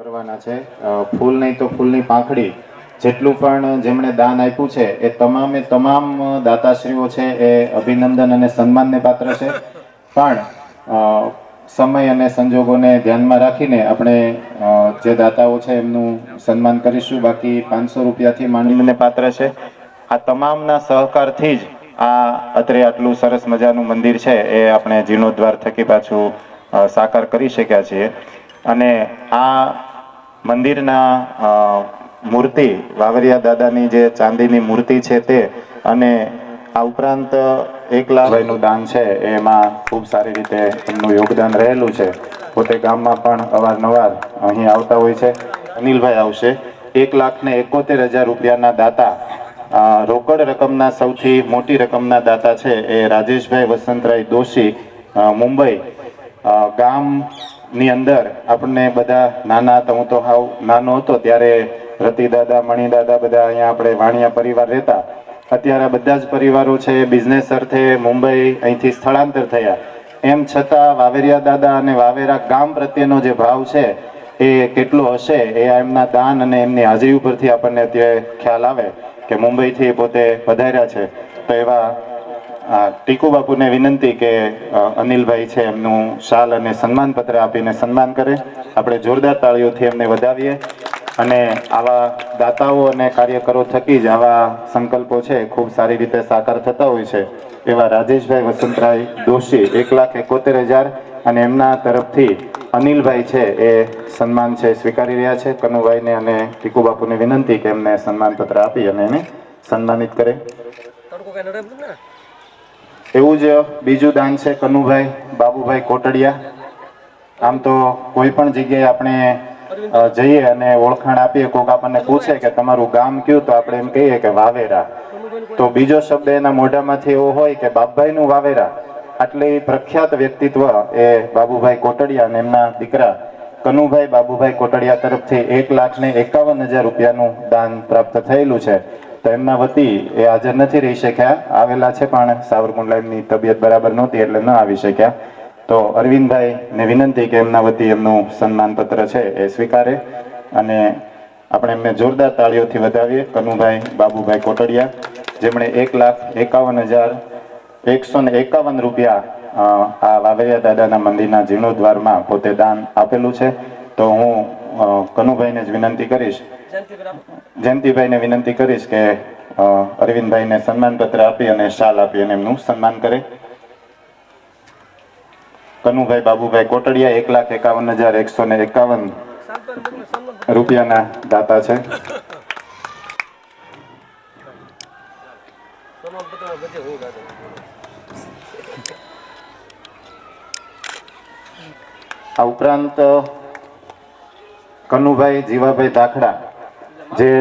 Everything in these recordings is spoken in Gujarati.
કરવાના છે. ફૂલ નહીં તો ફૂલની પાંખડી જેટલું પણ જેમણે દાન આપ્યું છે એ તમામે તમામ દાતાશ્રીઓ છે એ અભિનંદન અને સન્માનને પાત્ર છે. પણ સમય અને સંજોગોને ધ્યાનમાં રાખીને આપણે જે દાતાઓ છે એમનું સન્માન કરીશું. બાકી 500 રૂપિયાથી માંડીને પાત્ર છે. આ તમામના સહકારથી જ આ અત્રે આટલું સરસ મજાનું મંદિર છે એ આપણે જીર્ણોદ્ધાર થકી પાછું સાકાર કરી શક્યા છીએ. અને આ મંદિરના મૂર્તિ વાવરિયા દાદાની જે ચાંદીની મૂર્તિ છે તે, અને આ ઉપરાંત 1 લાખનું દાન છે એમાં ખૂબ સારી રીતે એમનું યોગદાન રહેલું છે. પોતે ગામમાં પણ અવારનવાર અહીં આવતા હોય છે. અનિલભાઈ આવશે. 1,71,000 રૂપિયાના દાતા, રોકડ રકમના સૌથી મોટી રકમના દાતા છે એ રાજેશભાઈ વસંતરાય દોશી, મુંબઈ. ગામની અંદર આપણને બધા નાના હતા, હું તો હાવ નાનો હતો ત્યારે રતિદાદા, મણિદાદા બધા અહીંયા આપણે વાણિયા પરિવાર રહેતા. અત્યારે બધા જ પરિવારો છે બિઝનેસ અર્થે મુંબઈ અહીંથી સ્થળાંતર થયા. એમ છતાં વાવેરિયા દાદા અને વાવેરા ગામ પ્રત્યેનો જે ભાવ છે એ કેટલો હશે એ એમના દાન અને એમની હાજરી ઉપરથી આપણને અત્યારે ખ્યાલ આવે કે મુંબઈથી પોતે પધાર્યા છે. તો એવા ટીકુ બાપુને વિનંતી કે અનિલભાઈ છે એમનું શાલ અને સન્માન પત્ર આપીને સન્માન કરે. આપણે જોરદાર તાળીઓથી એમને વધાવીએ. અને આવા દાતાઓ અને કાર્યકરો થકી જ આવા સંકલ્પો છે ખૂબ સારી રીતે સાકાર થતા હોય છે. એવા રાજેશભાઈ વસંતરાય દોશી 1,71,000 અને એમના તરફથી અનિલભાઈ છે એ સન્માન છે સ્વીકારી રહ્યા છે. કનુભાઈને અને ટીકુ બાપુને વિનંતી કે એમને સન્માન પત્ર આપી અને એને સન્માનિત કરે. એવું જ બીજું દાન છે કનુભાઈ બાબુભાઈ કોટડિયા. આમ તો કોઈ પણ જગ્યાએ આપણે જઈએ અને ઓળખાણ આપીએ, કોઈક આપણને પૂછે કે તમારું ગામ કયું, તો આપણે એમ કહીએ કે વાવેરા. તો બીજો શબ્દ એના મોઢામાંથી એવો હોય કે બાપભાઈનું વાવેરા. આટલી પ્રખ્યાત વ્યક્તિત્વ એ બાબુભાઈ કોટડિયા અને એમના દીકરા કનુભાઈ બાબુભાઈ કોટડિયા તરફથી 1,51,000 રૂપિયાનું દાન પ્રાપ્ત થયેલું છે. તો એમના વતી એ હાજર નથી રહી શક્યા, આવેલા છે પણ સાવરકુંડલાની તબિયત બરાબર નહોતી એટલે ન આવી શક્યા. તો અરવિંદભાઈને વિનંતી કે એમના વતી એમનું સન્માન પત્ર છે એ સ્વીકારે અને આપણે એમને જોરદાર તાળીઓથી વધાવીએ. કનુભાઈ બાબુભાઈ કોટડિયા જેમણે 1,51,151 રૂપિયા આ વાવેરિયા દાદાના મંદિરના જીર્ણોદ્વારમાં પોતે દાન આપેલું છે. તો હું કનુભાઈને જ વિનંતી કરીશ, જયંતિભાઈને વિનંતી કરીશ કે અરવિંદભાઈને સન્માન પત્ર આપી અને શાલ આપી અને એમનું સન્માન કરે. કનુભાઈ બાબુભાઈ કોટડિયા 1,51,151 રૂપિયાના દાતા છે. આ ઉપરાંત કનુભાઈ જીવાભાઈ ધાખડા જે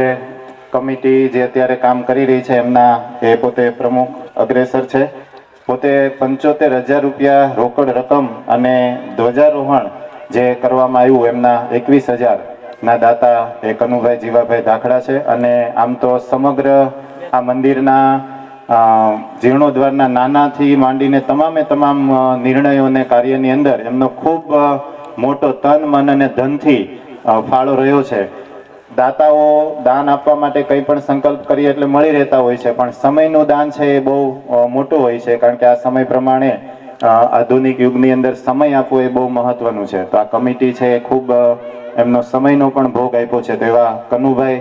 કમિટી જે અત્યારે કામ કરી રહી છે એમના એ પોતે પ્રમુખ અગ્રેસર છે. પોતે 75,000 રૂપિયા રોકડ રકમ અને ધ્વજારોહણ જે કરવામાં આવ્યું એમના 21,000 ના દાતા એ કનુભાઈ જીવાભાઈ ધાખડા છે. અને આમ તો સમગ્ર આ મંદિરના જીર્ણોદ્વારના નાનાથી માંડીને તમામે તમામ નિર્ણયો અને કાર્યની અંદર એમનો ખૂબ મોટો તન મન અને ધનથી ફાળો રહ્યો છે. દાતાઓ દાન આપવા માટે કંઈ પણ સંકલ્પ કરીએ એટલે મળી રહેતા હોય છે, પણ સમયનું દાન છે એ બહુ મોટું હોય છે, કારણ કે આ સમય પ્રમાણે આધુનિક યુગની અંદર સમય આપવો એ બહુ મહત્વનું છે. તો આ કમિટી છે એ ખૂબ એમનો સમયનો પણ ભોગ આપ્યો છે. તો એવા કનુભાઈ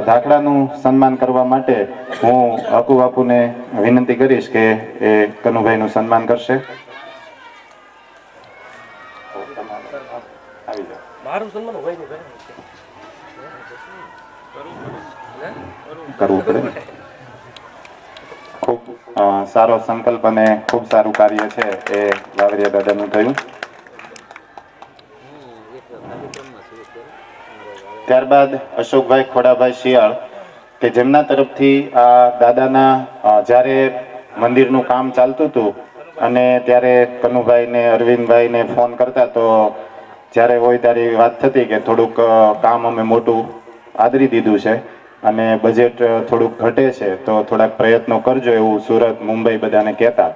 ધાખડાનું સન્માન કરવા માટે હું અકુ બાપુને વિનંતી કરીશ કે એ કનુભાઈનું સન્માન કરશે. કરવું પડે. ખૂબ સારો સંકલ્પ અને ખૂબ સારું કાર્ય છે એ વાવરિયા દાદાનું થયું. ત્યારબાદ અશોકભાઈ ખોડાભાઈ શિયાળ કે જેમના તરફથી આ દાદાના જ્યારે મંદિરનું કામ ચાલતું હતું અને ત્યારે કનુભાઈને અરવિંદભાઈને ફોન કરતા તો જ્યારે હોય ત્યારે વાત થતી કે થોડુંક કામ અમે મોટું આદરી દીધું છે અને બજેટ થોડુંક ઘટે છે તો થોડાક પ્રયત્નો કરજો એવું સુરત મુંબઈ બધાને કહેતા.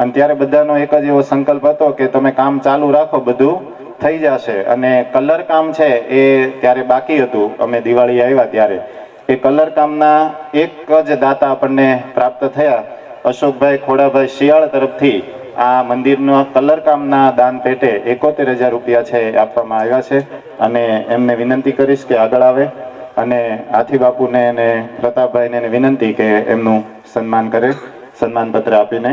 અને ત્યારે બધાનો એક જ એવો સંકલ્પ હતો કે તમે કામ ચાલુ રાખો બધું થઈ જશે અને કલર કામ છે એ ત્યારે બાકી હતું, અમે દિવાળી આવ્યા ત્યારે એ કલર કામના એક જ દાતા આપણને પ્રાપ્ત થયા. અશોકભાઈ ખોડાભાઈ શિયાળ તરફથી આ મંદિરના કલર કામના દાન પેટે 71,000 રૂપિયા છે આપવામાં આવ્યા છે અને એમને વિનંતી કરીશ કે આગળ આવે અને હાથી બાપુને અને પ્રતાપભાઈને વિનંતી કે એમનું સન્માન કરે, સન્માન પત્ર આપીને.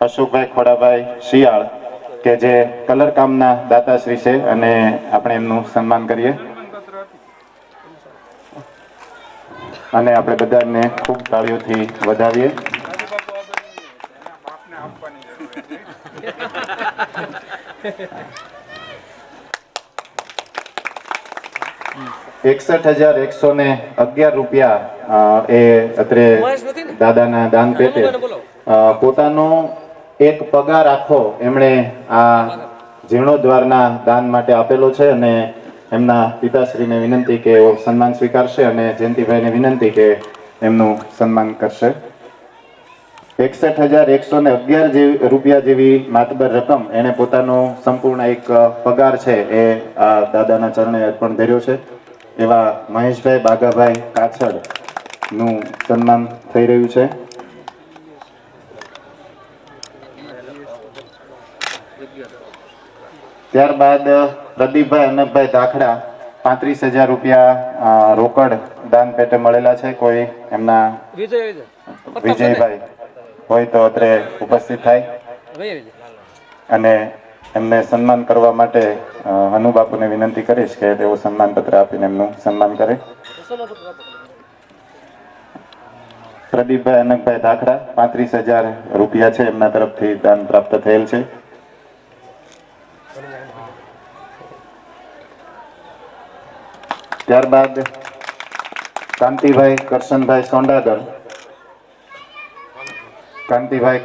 અશોકભાઈ ખોડાભાઈ શિયાળ કે જે કલર કામના દાતાશ્રી છે અને આપણે એમનું સન્માન કરીએ અને આપણે બધાને ખૂબ તાળીઓથી વધાવીએ. ₹61,111 એ અત્રે દાદાના દાન પેટે પોતાનો એક પગાર આખો એમણે આ જીર્ણોદ્વારના દાન માટે આપેલો છે અને એમના પિતાશ્રીને વિનંતી કે એવો સન્માન સ્વીકારશે અને જયંતિભાઈને વિનંતી કે એમનું સન્માન કરશે. 61,111 રૂપિયા જેવી માતબર રકમ એને પોતાનો સંપૂર્ણ એક પગાર છે એ આ દાદાના ચરણે અર્પણ ધર્યો છે. એવા મહેશભાઈ બાગાભાઈ કાછડ નું સન્માન થઈ રહ્યું છે. ત્યારબાદ પ્રદીપભાઈ અનકભાઈ દાખડા 35,000 રૂપિયા રોકડ દાન પેટે મળેલા છે. કોઈ એમના વિજયભાઈ હોય તો અત્રે ઉપસ્થિત થાય અને એમને સન્માન કરવા માટે હનુબાપુને વિનંતી કરીશ કે તેઓ સન્માન પત્ર આપીને એમનું સન્માન કરે. પ્રદીપભાઈ અનકભાઈ દાખડા 35,000 રૂપિયા છે એમના તરફથી દાન પ્રાપ્ત થયેલ છે. ત્યારબાદ કાંતિભાઈ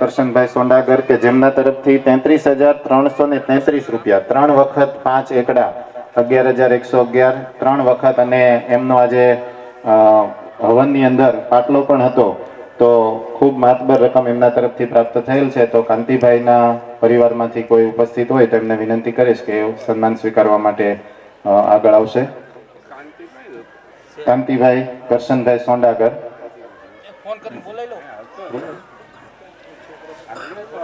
કરશનભાઈ સોંડાગર કે જેમના તરફથી 33,333 રૂપિયા 3 વખત 5 એકડા 11,111 3 વખત અને એમનો આજે હવનની અંદર પાટલો પણ હતો તો ખૂબ માતબર રકમ એમના તરફથી પ્રાપ્ત થયેલ છે. તો કાંતિભાઈના પરિવારમાંથી કોઈ ઉપસ્થિત હોય તો એમને વિનંતી કરીશ કે સન્માન સ્વીકારવા માટે આગળ આવશે. કાંતિભાઈ કરશનભાઈ સોંડાગર.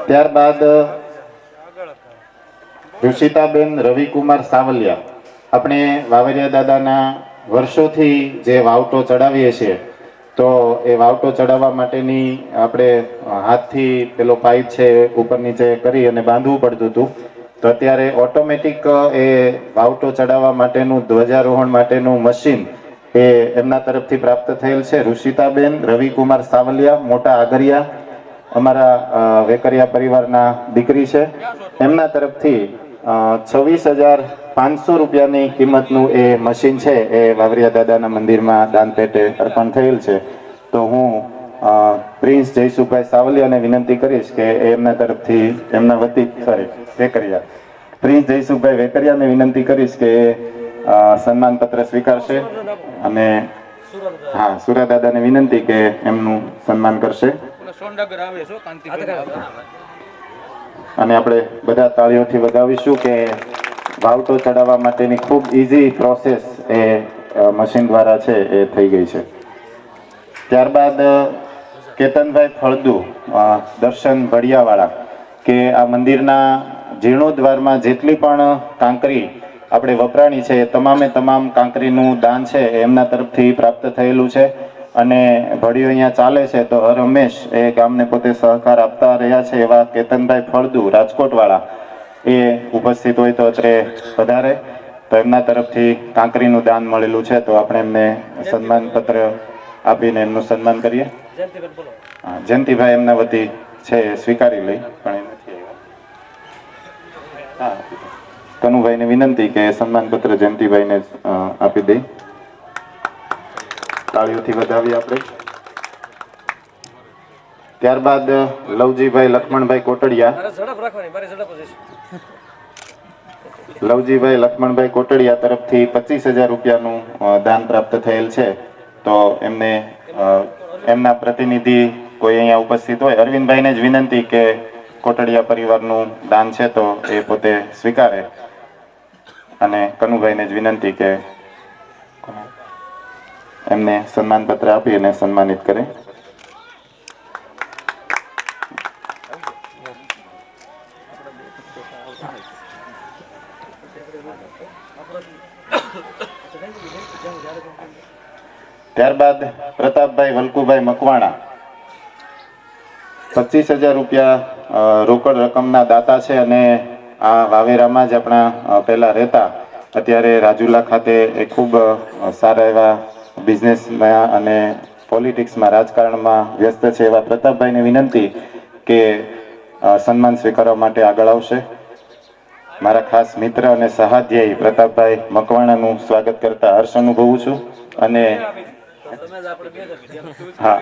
ત્યારબાદ ઋષિતાબેન રવિકુમાર સાવલિયા. આપણે વાવરિયા દાદાના વર્ષોથી જે વાવટો ચડાવીએ છીએ તો એ વાવટો ચડાવવા માટેની આપણે હાથથી પેલો પાઇપ છે ઉપર નીચે કરી અને બાંધવું પડતું હતું. તો અત્યારે ઓટોમેટિક એ વાવટો ચડાવવા માટેનું ધ્વજારોહણ માટેનું મશીન એ એમના તરફથી પ્રાપ્ત થયેલ છે. ઋષિતાબેન રવિકુમાર સાવલિયા મોટા આગરિયા અમારા વેકરિયા પરિવારના દીકરી છે. એમના તરફથી 26,500 રૂપિયાની કિંમતનું એ મશીન છે એ વાવરિયા દાદાના મંદિરમાં દાન પેટે અર્પણ થયેલ છે. તો હું પ્રિન્સ જયસુભાઈ સાવલિયાને વિનંતી કરીશ કે એમના તરફથી એમના વતી વેકરિયા પ્રિન્સ જયસુભાઈ વેકરિયાને વિનંતી કરીશ કે સન્માન પત્ર સ્વીકારશે અને હા સુરા દાદાને વિનંતી કે એમનું સન્માન કરશે અને આપણે બધા તાળીઓથી વધાવીશું કે વાવટો ચડાવવા માટેની ખૂબ ઈઝી પ્રોસેસ એ મશીન દ્વારા છે એ થઈ ગઈ છે. ત્યારબાદ કેતનભાઈ ફળદુ દર્શન ભડિયાવાળા કે આ મંદિરના જીર્ણોદ્વારમાં જેટલી પણ કાંકરી આપણે વપરાણી છે એ તમામ કાંકરીનું દાન છે એમના તરફથી પ્રાપ્ત થયેલું છે અને ભડિયો અહીંયા ચાલે છે તો હર હંમેશ એ ગામને પોતે સહકાર આપતા રહ્યા છે. એવા કેતનભાઈ ફળદુ રાજકોટવાળા એ ઉપસ્થિત હોય તો અત્રે વધારે તો એમના તરફથી કાંકરીનું દાન મળેલું છે તો આપણે એમને સન્માન પત્ર આપીને એમનું સન્માન કરીએ. જયંતિભાઈ એમના વતી છે સ્વીકારી લઈ પણ એ નથી આવ્યા. કનુભાઈને વિનંતી કે સન્માન પત્ર જયંતિભાઈને આપી દઈ. તાળીઓથી વધાવી આપણે. ત્યારબાદ લવજીભાઈ લક્ષ્મણભાઈ કોટડિયા તરફથી 25,000 રૂપિયાનું દાન પ્રાપ્ત થયેલ છે. તો એમને એમના પ્રતિનિધિ કોઈ અહીંયા ઉપસ્થિત હોય અરવિંદભાઈને જ વિનંતી કે કોટડિયા પરિવારનું દાન છે તો એ પોતે સ્વીકારે અને કનુભાઈને જ વિનંતી કે એમને સન્માનપત્ર આપી અને સન્માનિત કરે. ત્યારબાદ પ્રતાપભાઈ વલ્કુભાઈ મકવાણા 25,000 રૂપિયા રોકડ રકમના દાતા છે અને આ વાવેરામાં જ આપણા પહેલા રહેતા અત્યારે રાજુલા ખાતે એ ખૂબ સારા એવા બિઝનેસમાં અને પોલિટિક્સમાં રાજકારણમાં વ્યસ્ત છે એવા પ્રતાપભાઈને વિનંતી કે સન્માન સ્વીકારવા માટે આગળ આવશે. મારા ખાસ મિત્ર અને સહાધ્યાયી પ્રતાપભાઈ મકવાણાનું સ્વાગત કરતા હર્ષ અનુભવું છું. અને હા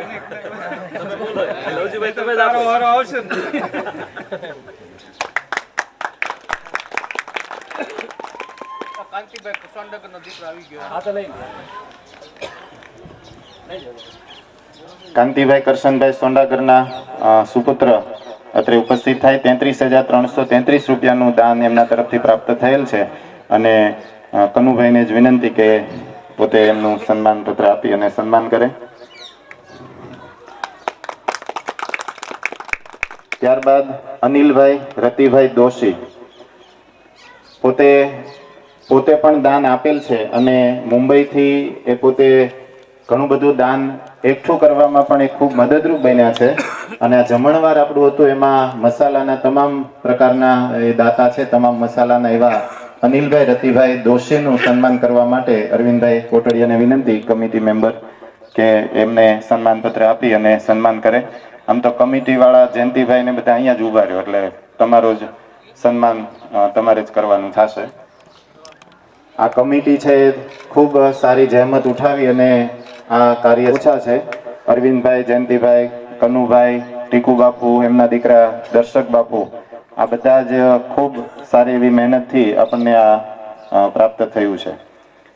કાંતિભાઈ કરશનભાઈ સોંડાગરના સુપુત્ર અત્રે ઉપસ્થિત થાય. 33,333 રૂપિયાનું દાન એમના તરફથી પ્રાપ્ત થયેલ છે અને કનુભાઈને જ વિનંતી કે પોતે એમનું સન્માન પત્ર આપી અને સન્માન કરે. ત્યારબાદ અનિલભાઈ રતિભાઈ દોશી પોતે પણ દાન આપેલ છે અને મુંબઈથી એ પોતે ઘણું બધું દાન એકઠું કરવામાં પણ એ ખૂબ મદદરૂપ બન્યા છે. અને આ જમણવાર આપણું હતું એમાં મસાલાના તમામ પ્રકારના એ દાતા છે, તમામ મસાલાના એવા અનિલભાઈ રતિભાઈ દોશીનું સન્માન કરવા માટે અરવિંદભાઈ કોટડિયાને વિનંતી કમિટી મેમ્બર કે એમને સન્માન પત્ર આપી અને સન્માન કરે. આમ તો કમિટી વાળા જયંતિભાઈ ને બધા અહીંયા જ ઉભા રહ્યો એટલે તમારો જ સન્માન તમારે જ કરવાનું થશે. આ કમિટી છે ખૂબ સારી જહેમત ઉઠાવી અને આ કાર્ય ઓછા છે. અરવિંદભાઈ, જયંતિભાઈ, કનુભાઈ, ટીકુ બાપુ, એમના દીકરા દર્શક બાપુ, આ બધા જ ખૂબ સારી એવી મહેનતથી આપણને આ પ્રાપ્ત થયું છે.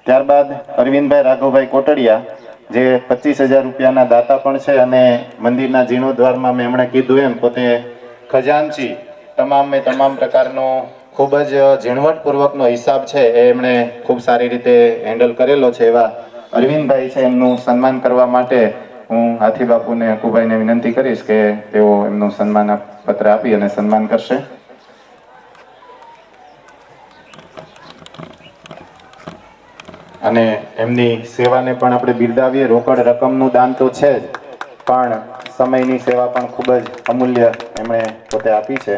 ત્યારબાદ અરવિંદભાઈ રાઘવભાઈ કોટડિયા જે 25,000 રૂપિયાના દાતા પણ છે અને મંદિરના જીર્ણોદ્વારમાં મેં હમણાં કીધું એમ પોતે ખજાનચી તમામ પ્રકારનો ખૂબ જ ઝીણવટપૂર્વકનો હિસાબ છે એ એમણે ખૂબ સારી રીતે હેન્ડલ કરેલો છે. એવા અરવિંદભાઈ છે એમનું સન્માન કરવા માટે હું હાથી બાપુને અકુભાઈને વિનંતી કરીશ કે તેઓ એમનું સન્માન પત્ર આપી અને સન્માન કરશે. અને એમની સેવાને પણ આપણે બિરદાવીએ. રોકડ રકમનું દાન તો છે જ, પણ સમયની સેવા પણ ખૂબ જ અમૂલ્ય એમણે પોતે આપી છે.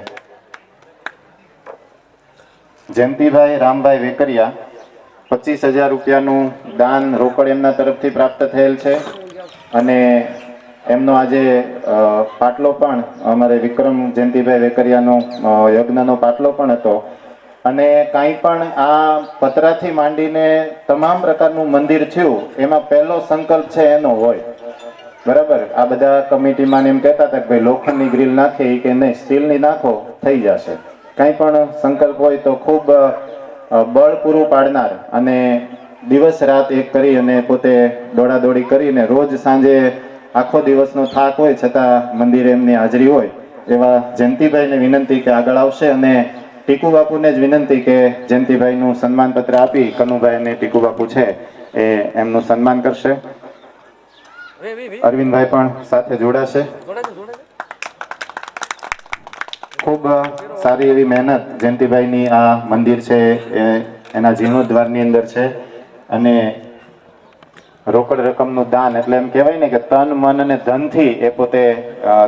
જયંતિભાઈ રામભાઈ વેકરિયા 25,000 રૂપિયાનું દાન રોકડ એમના તરફથી પ્રાપ્ત થયેલ છે અને એમનો આજે પાટલો પણ અમારે વિક્રમ જયંતિભાઈ વેકરિયાનો યજ્ઞનો પાટલો પણ હતો. અને કાંઈ પણ આ પતરાથી માંડીને તમામ પ્રકારનું મંદિર થયું એમાં પહેલો સંકલ્પ છે એનો હોય, બરાબર. આ બધા કમિટીમાં એમ કહેતા હતા કે ભાઈ લોખંડની ગ્રીલ નાખી કે નહીં, સ્ટીલની નાખો થઈ જશે. કાંઈ પણ સંકલ્પ હોય તો ખૂબ બળ પૂરું પાડનાર અને દિવસ રાત એક કરી અને પોતે દોડાદોડી કરીને રોજ સાંજે આખો દિવસનો થાક હોય છતાં મંદિરે એમની હાજરી હોય એવા જયંતિભાઈને વિનંતી કે આગળ આવશે. અને ટીકુ બાપુને જ વિનંતી કે જયંતિભાઈનું સન્માન પત્ર આપી કનુભાઈ અને ટીકુ બાપુ છે એ એમનું સન્માન કરશે. અરવિંદભાઈ પણ સાથે જોડાશે. ખૂબ સારી એવી મહેનત જયંતિભાઈની આ મંદિર છે એના જીર્ણોદ્વારની અંદર છે અને રોકડ રકમનું દાન એટલે એમ કહેવાય ને કે તન મન અને ધનથી એ પોતે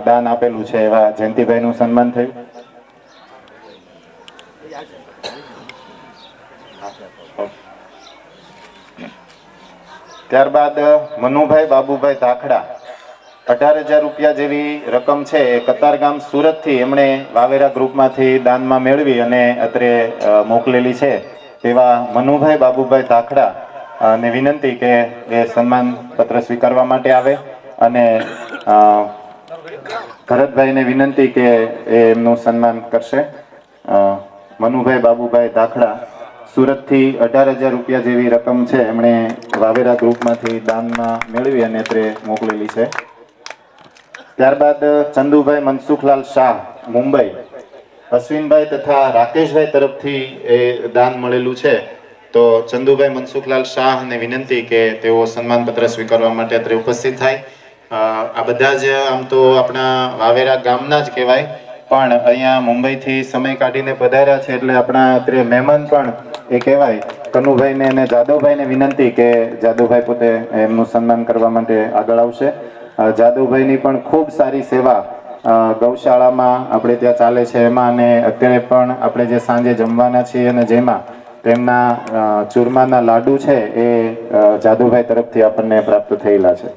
દાન આપેલું છે એવા જયંતિભાઈનું સન્માન થયું. ત્યારબાદ મનુભાઈ બાબુભાઈ ધાખડા 18,000 રૂપિયા જેવી રકમ છે એ કતારગામ સુરતથી એમણે વાવેરા ગ્રુપમાંથી દાનમાં મેળવી અને અત્રે મોકલેલી છે. તેવા મનુભાઈ બાબુભાઈ ધાખડા ને વિનંતી કે એ સન્માન પત્ર સ્વીકારવા માટે આવે. અને ભરતભાઈને વિનંતી કે એ એમનું સન્માન કરશે. મનુભાઈ બાબુભાઈ ધાખડા સુરતથી 18,000 રૂપિયા જેવી રકમ છે એમણે વાવેરા ગ્રુપમાંથી દાનમાં મેળવી અને અત્રે મોકલેલી છે. ત્યારબાદ ચંદુભાઈ મનસુખલાલ શાહ મુંબઈ અશ્વિનભાઈ તથા રાકેશભાઈ તરફથી એ દાન મળેલું છે. તો ચંદુભાઈ મનસુખલાલ શાહને વિનંતી કે તેઓ સન્માનપત્ર સ્વીકારવા માટે અત્રે ઉપસ્થિત થાય. આ બધા જ આમ તો આપણા વાવેરા ગામના જ કહેવાય, પણ અહીંયા મુંબઈથી સમય કાઢીને પધાર્યા છે એટલે આપણા અત્રે મહેમાન પણ એ કહેવાય. કનુભાઈને અને જાદવભાઈને વિનંતી કે જાદવભાઈ પોતે એમનું સન્માન કરવા માટે આગળ આવશે. જાદવભાઈની પણ ખૂબ સારી સેવા ગૌશાળામાં આપણે ત્યાં ચાલે છે એમાં, અને અત્યારે પણ આપણે જે સાંજે જમવાના છીએ અને જેમાં તેમના ચૂરમાના લાડુ છે એ જાદુભાઈ તરફથી આપણને પ્રાપ્ત થયેલા છે.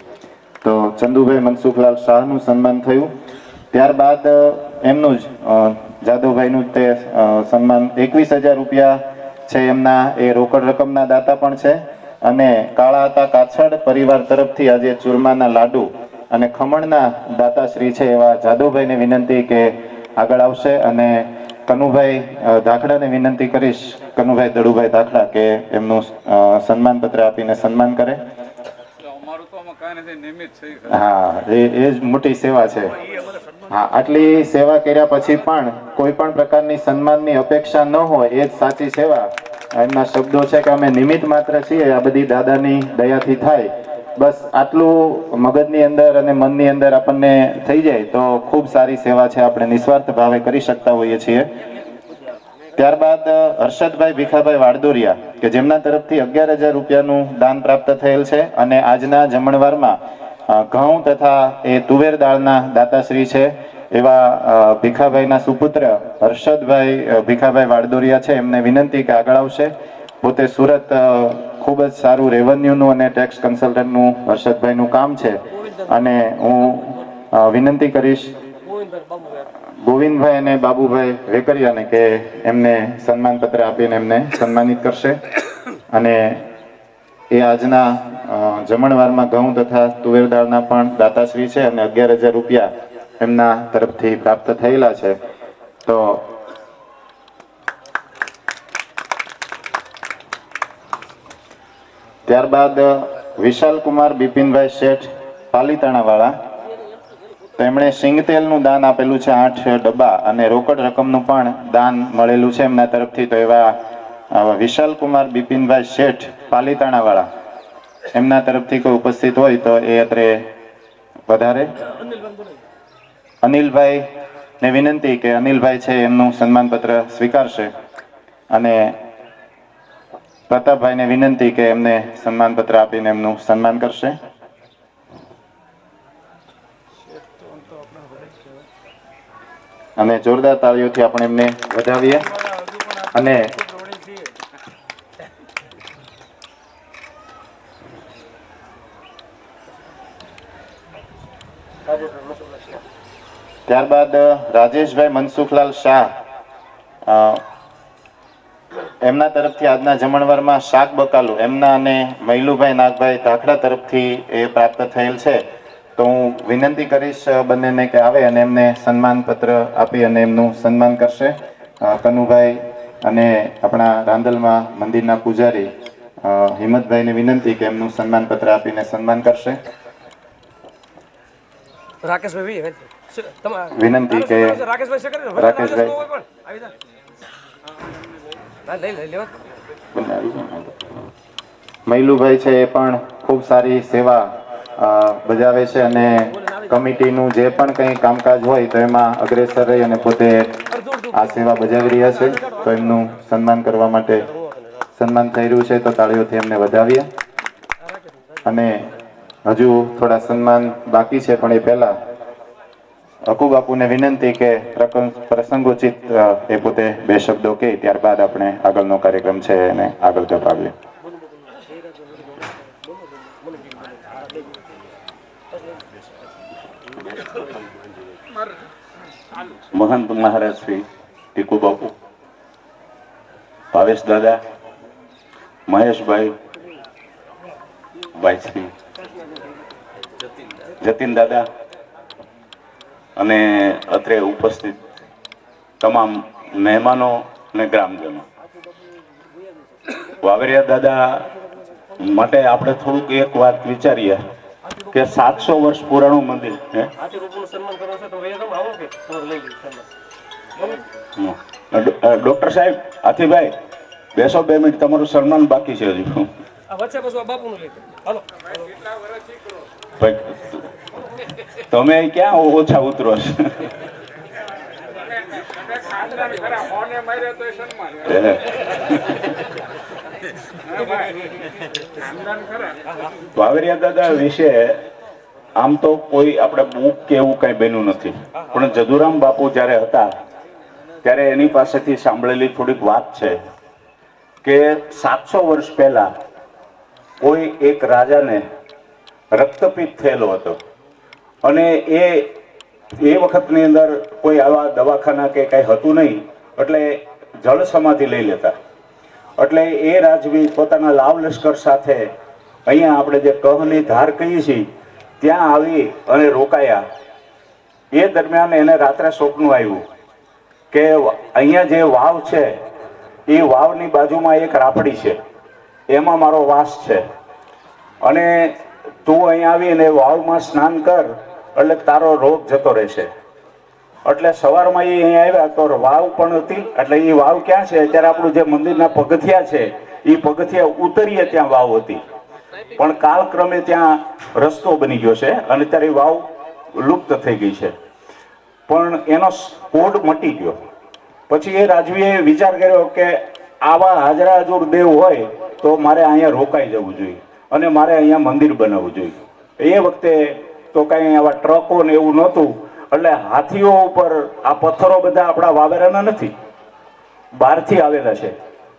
તો ચંદુભાઈ મનસુખલાલ શાહનું સન્માન થયું. ત્યારબાદ એમનું જ જાદવભાઈનું તે સન્માન 21,000 રૂપિયા છે એમના, એ રોકડ રકમના દાતા પણ છે. અને કાળા હતા કાછડ પરિવાર તરફથી આજે ચૂરમાના લાડુ અને ખમણના દાતાશ્રી છે એવા જાદવભાઈને વિનંતી કે આગળ આવશે. અને કનુભાઈ ધાખડાને વિનંતી કરીશ, કનુભાઈ દડુભાઈ ધાખડા, કે એમનું સન્માન પત્ર આપીને સન્માન કરે. હા, એ જ મોટી સેવા છે. હા, આટલી સેવા કર્યા પછી પણ કોઈ પણ પ્રકારની સન્માનની અપેક્ષા ન હોય એ જ સાચી સેવા. એમના શબ્દો છે કે અમે નિમિત્ત માત્ર છીએ, આ બધી દાદાની દયાથી થાય. બસ આટલું મગજની અંદર અને મનની અંદર આપણને થઈ જાય તો ખૂબ સારી સેવા છે, આપણે નિસ્વાર્થ ભાવે કરી શકતા હોઈએ છીએ. ત્યારબાદ હર્ષદભાઈ ભીખાભાઈ વાડદોરિયા કે જેમના તરફથી 11,000 રૂપિયાનું દાન પ્રાપ્ત થયેલ છે. અને આજના જમણવારમાં ઘઉં તથા એ તુવેર દાળના દાતાશ્રી છે એવા ભીખાભાઈના સુપુત્ર હર્ષદભાઈ ભીખાભાઈ વાડદોરિયા છે, એમને વિનંતી કે આગળ આવશે. પોતે સુરત ખૂબ જ સારું રેવન્યુનું અને ટેક્સ કન્સલ્ટન્ટનું હર્ષદભાઈનું કામ છે. અને હું વિનંતી કરીશ ગોવિંદભાઈ અને બાબુભાઈ વેકરિયાને કે એમને સન્માન પત્ર આપીને એમને સન્માનિત કરશે. અને એ આજના જમણવારમાં ઘઉં તથા તુવેર દાળના પણ દાતાશ્રી છે અને 11,000 રૂપિયા એમના તરફથી પ્રાપ્ત થયેલા છે. તો ત્યારબાદ વિશાલ કુમાર બિપિનભાઈ શેઠ પાલીતાણાવાળા, તેમણે સિંગતેલનું દાન આપેલું છે 8 ડબ્બા અને રોકડ રકમનું પણ દાન મળેલું છે એમના તરફથી. તો એવા વિશાલ કુમાર બિપિનભાઈ શેઠ પાલીતાણાવાળા, એમના તરફથી કોઈ ઉપસ્થિત હોય તો એ અત્રે વધારે. અનિલભાઈ ને વિનંતી કે અનિલભાઈ છે એમનું સન્માન પત્ર સ્વીકારશે. અને પ્રતાપભાઈને વિનંતી કે એમને સન્માન પત્ર આપીને એમનું સન્માન કરશે. અને જોરદાર તાળીઓથી આપણે એમને વધાવીએ. અને ત્યારબાદ રાજેશભાઈ મનસુખલાલ શાહ, એમના તરફથી આજના જમણવારમાં શાક બકાલું એમના અને મૈલુભાઈ નાગભાઈ ધાખડા તરફથી એ પ્રાપ્ત થયેલ છે. તો હું વિનંતી કરીશ બંનેને કે આવે અને એમને સન્માન પત્ર આપી અને એમનું સન્માન કરશે. કનુભાઈ અને આપણા રાંદલમાં મંદિરના પૂજારી હિંમતભાઈને વિનંતી કે એમનું સન્માન પત્ર આપીને સન્માન કરશે. રાકેશભાઈ વિનંતી કે રાકેશભાઈ મૈલુભાઈ છે એ પણ ખૂબ સારી સેવા બજાવે છે અને કમિટીનું જે પણ કંઈ કામકાજ હોય તો એમાં અગ્રેસર રહી અને પોતે આ સેવા બજાવી રહ્યા છે. તો એમનું સન્માન કરવા માટે સન્માન થઈ રહ્યું છે, તો તાળીઓથી એમને વધાવીએ. અને હજુ થોડા સન્માન બાકી છે, પણ એ પહેલા અકુ બાપુને વિનંતી કે પ્રસંગોચિત એ પોતે 2 શબ્દો કહે, ત્યારબાદ આપણે આગળનો કાર્યક્રમ છે એને આગળ ધપાવીએ. મહંત મહારાજ શ્રી ટીકુ બાપુ, ભાવેશ દાદા, મહેશભાઈ, ભાઈ શ્રી જતીન દાદા અને અત્રે ઉપસ્થિત તમામ મહેમાનો અને ગ્રામજનો, વાવરિયા દાદા માટે આપણે થોડુંક એક વાત વિચારીએ કે 700 વર્ષ પુરાણું મંદિર હે ડોક્ટર સાહેબ હાથીભાઈ બેસો 2 મિનિટ, તમારું સન્માન બાકી છે હજુ. ભાઈ, તમે ક્યાં ઓછા ઉતરો છો? વાવરિયા દાદા વિશે આમ તો કોઈ આપણે બુક કે એવું કઈ બન્યું નથી, પણ જદુરામ બાપુ જયારે હતા ત્યારે એની પાસેથી સાંભળેલી થોડીક વાત છે કે 700 વર્ષ પહેલા કોઈ એક રાજાને રક્તપિત્ત થયેલો હતો અને એ વખતની અંદર કોઈ આવા દવાખાના કે કઈ હતું નહીં, એટલે જળ સમાધિ લઈ લેતા. એટલે એ રાજવી પોતાના લાવ લશ્કર સાથે અહીંયા આપણે જે કહની ધાર કહીએ છીએ ત્યાં આવી અને રોકાયા. એ દરમિયાન એને રાત્રે સ્વપ્ન આવ્યું કે અહીંયા જે વાવ છે એ વાવની બાજુમાં એક રાપડી છે, એમાં મારો વાસ છે અને તું અહીંયા આવીને વાવમાં સ્નાન કર એટલે તારો રોગ જતો રહેશે. એટલે સવારમાં એ અહીંયા આવ્યા તો વાવ પણ હતી. એટલે એ વાવ ક્યાં છે? અત્યારે આપણું જે મંદિરના પગથિયા છે એ પગથિયા ઉતરીએ ત્યાં વાવ હતી, પણ કાલક્રમે ત્યાં રસ્તો બની ગયો છે અને ત્યારે વાવ લુપ્ત થઈ ગઈ છે, પણ એનો કોડ મટી ગયો. પછી એ રાજવીએ વિચાર કર્યો કે આવા હાજરા હજુર દેવ હોય તો મારે અહીંયા રોકાઈ જવું જોઈએ અને મારે અહીંયા મંદિર બનાવવું જોઈએ. એ વખતે તો કાંઈ આવા ટ્રકો ને એવું નહોતું, એટલે હાથીઓ ઉપર આ પથ્થરો બધા આપણા વાવેરાના નથી, બહારથી આવેલા છે.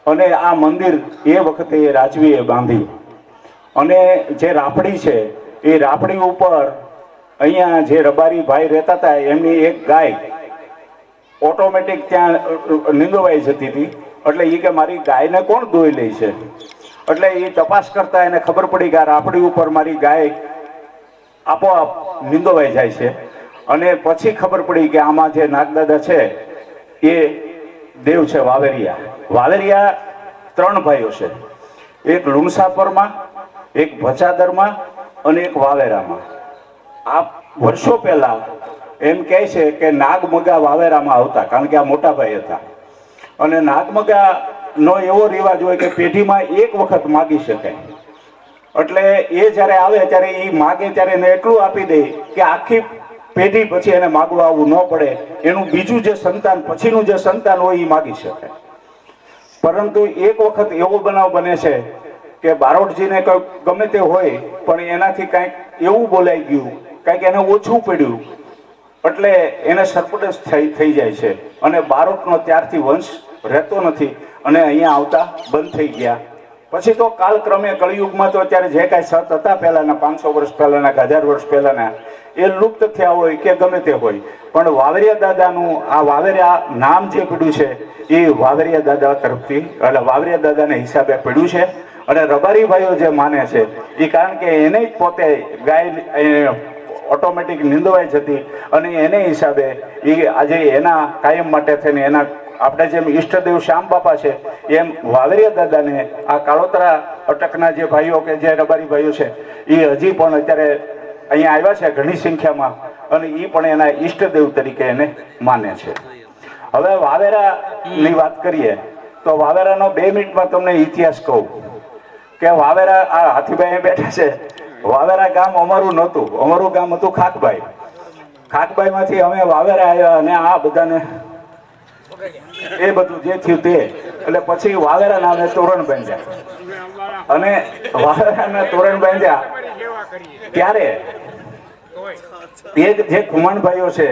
અને આ મંદિર એ વખતે એ રાજવીએ બાંધ્યું. અને જે રાપડી છે એ રાપડી ઉપર અહીંયા જે રબારી ભાઈ રહેતા હતા એમની એક ગાય ઓટોમેટિક ત્યાં નીંદવાઈ જતી હતી. એટલે એ કે મારી ગાયને કોણ દોઈ લે છે? એટલે એ તપાસ કરતા એને ખબર પડી કે આ રાપડી ઉપર મારી ગાય આપોઆપ નીંદવાઈ જાય છે. અને પછી ખબર પડી કે આમાં જે નાગદાદા છે એ દેવ છે વાવેરિયા. વાવેરિયા 3 ભાઈઓ છે, એક લુણસાપરમાં, એક ભચાદરમાં અને એક વાવેરામાં. આ વર્ષો પહેલા એમ કહે છે કે નાગમગા વાવેરામાં આવતા, કારણ કે આ મોટા ભાઈ હતા. અને નાગમગા નો એવો રિવાજ હોય કે પેઢીમાં એક વખત માગી શકાય. એટલે એ જ્યારે આવે ત્યારે એ માગે ત્યારે એને એટલું આપી દે કે આખી પેઢી પછી એને માગવા આવવું ન પડે, એનું બીજું જે સંતાન પછીનું જે સંતાન હોય એ માગી શકે. પરંતુ એક વખત એવો બનાવ બને છે કે બારોટજીને કંઈક ગમે તે હોય પણ એનાથી કંઈક એવું બોલાઈ ગયું, કંઈક એને ઓછું પડ્યું, એટલે એને સરપટસ થઈ જાય છે અને બારોટનો ત્યારથી વંશ રહેતો નથી અને અહીંયા આવતા બંધ થઈ ગયા. પછી તો કાલક્રમે કળિયુગમાં તો અત્યારે જે કાંઈ સત હતા પહેલાના 500 વર્ષ પહેલાના કે 1000 વર્ષ પહેલાના એ લુપ્ત થયા હોય કે ગમે તે હોય, પણ વાવરિયા દાદાનું આ વાવરિયા નામ જે પડ્યું છે એ વાવરિયા દાદા તરફથી એટલે વાવરિયા દાદાના હિસાબે પડ્યું છે. અને રબારી ભાઈઓ જે માને છે એ કારણ કે એને જ પોતે ગાય ઓટોમેટિક નીંદવાઈ જતી અને એને હિસાબે એ આજે એના કાયમ માટે થઈને એના આપણે જેમ ઈષ્ટદેવ શ્યામ બાપા છે એમ વાવરિયા દાદાને આ કાળોતરા અટકના જે ભાઈઓ કે જે રબારી ભાઈઓ છે એ હજી પણ અત્યારે અહીંયા આવ્યા છે ઘણી સંખ્યામાં અને એ પણ એના ઈષ્ટદેવ તરીકે એને માને છે. હવે વાવેરાની વાત કરીએ તો વાવેરાનો 2 મિનિટમાં તમને ઇતિહાસ કહું કે વાવેરા આ હાથીભાઈ બેઠા છે. વાવેરા ગામ અમારું નહોતું, અમારું ગામ હતું ખાકભાઈ. ખાકભાઈમાંથી અમે વાવેરા આવ્યા અને આ બધાને એ બધું જે થયું તે એટલે પછી વાવેરા નામે તોરણ બાંધ્યા અને વાવેરાના તોરણ બાંધ્યા ત્યારે એ જે ખુમાણભાઈઓ છે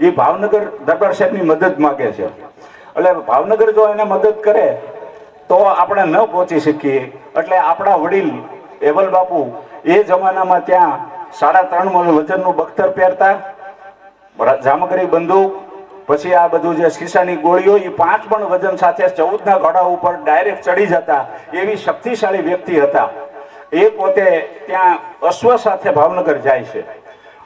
એ ભાવનગર દરબાર સાહેબની મદદ માગે છે. એટલે ભાવનગર જો એને મદદ કરે તો આપણે ન પહોંચી શકીએ. એટલે આપણા વડીલ એવલ બાપુ એ જમાનામાં ત્યાં 3.5 મણ વજનનું બખ્તર પહેરતા, જામગરી બંદૂક, પછી આ બધું જે શીશાની ગોળીઓ એ 5 મણ વજન સાથે 14ના ઘોડા ઉપર ડાયરેક્ટ ચડી જતા એવી શક્તિશાળી વ્યક્તિ હતા. એ પોતે ત્યાં અશ્વ સાથે ભાવનગર જાય છે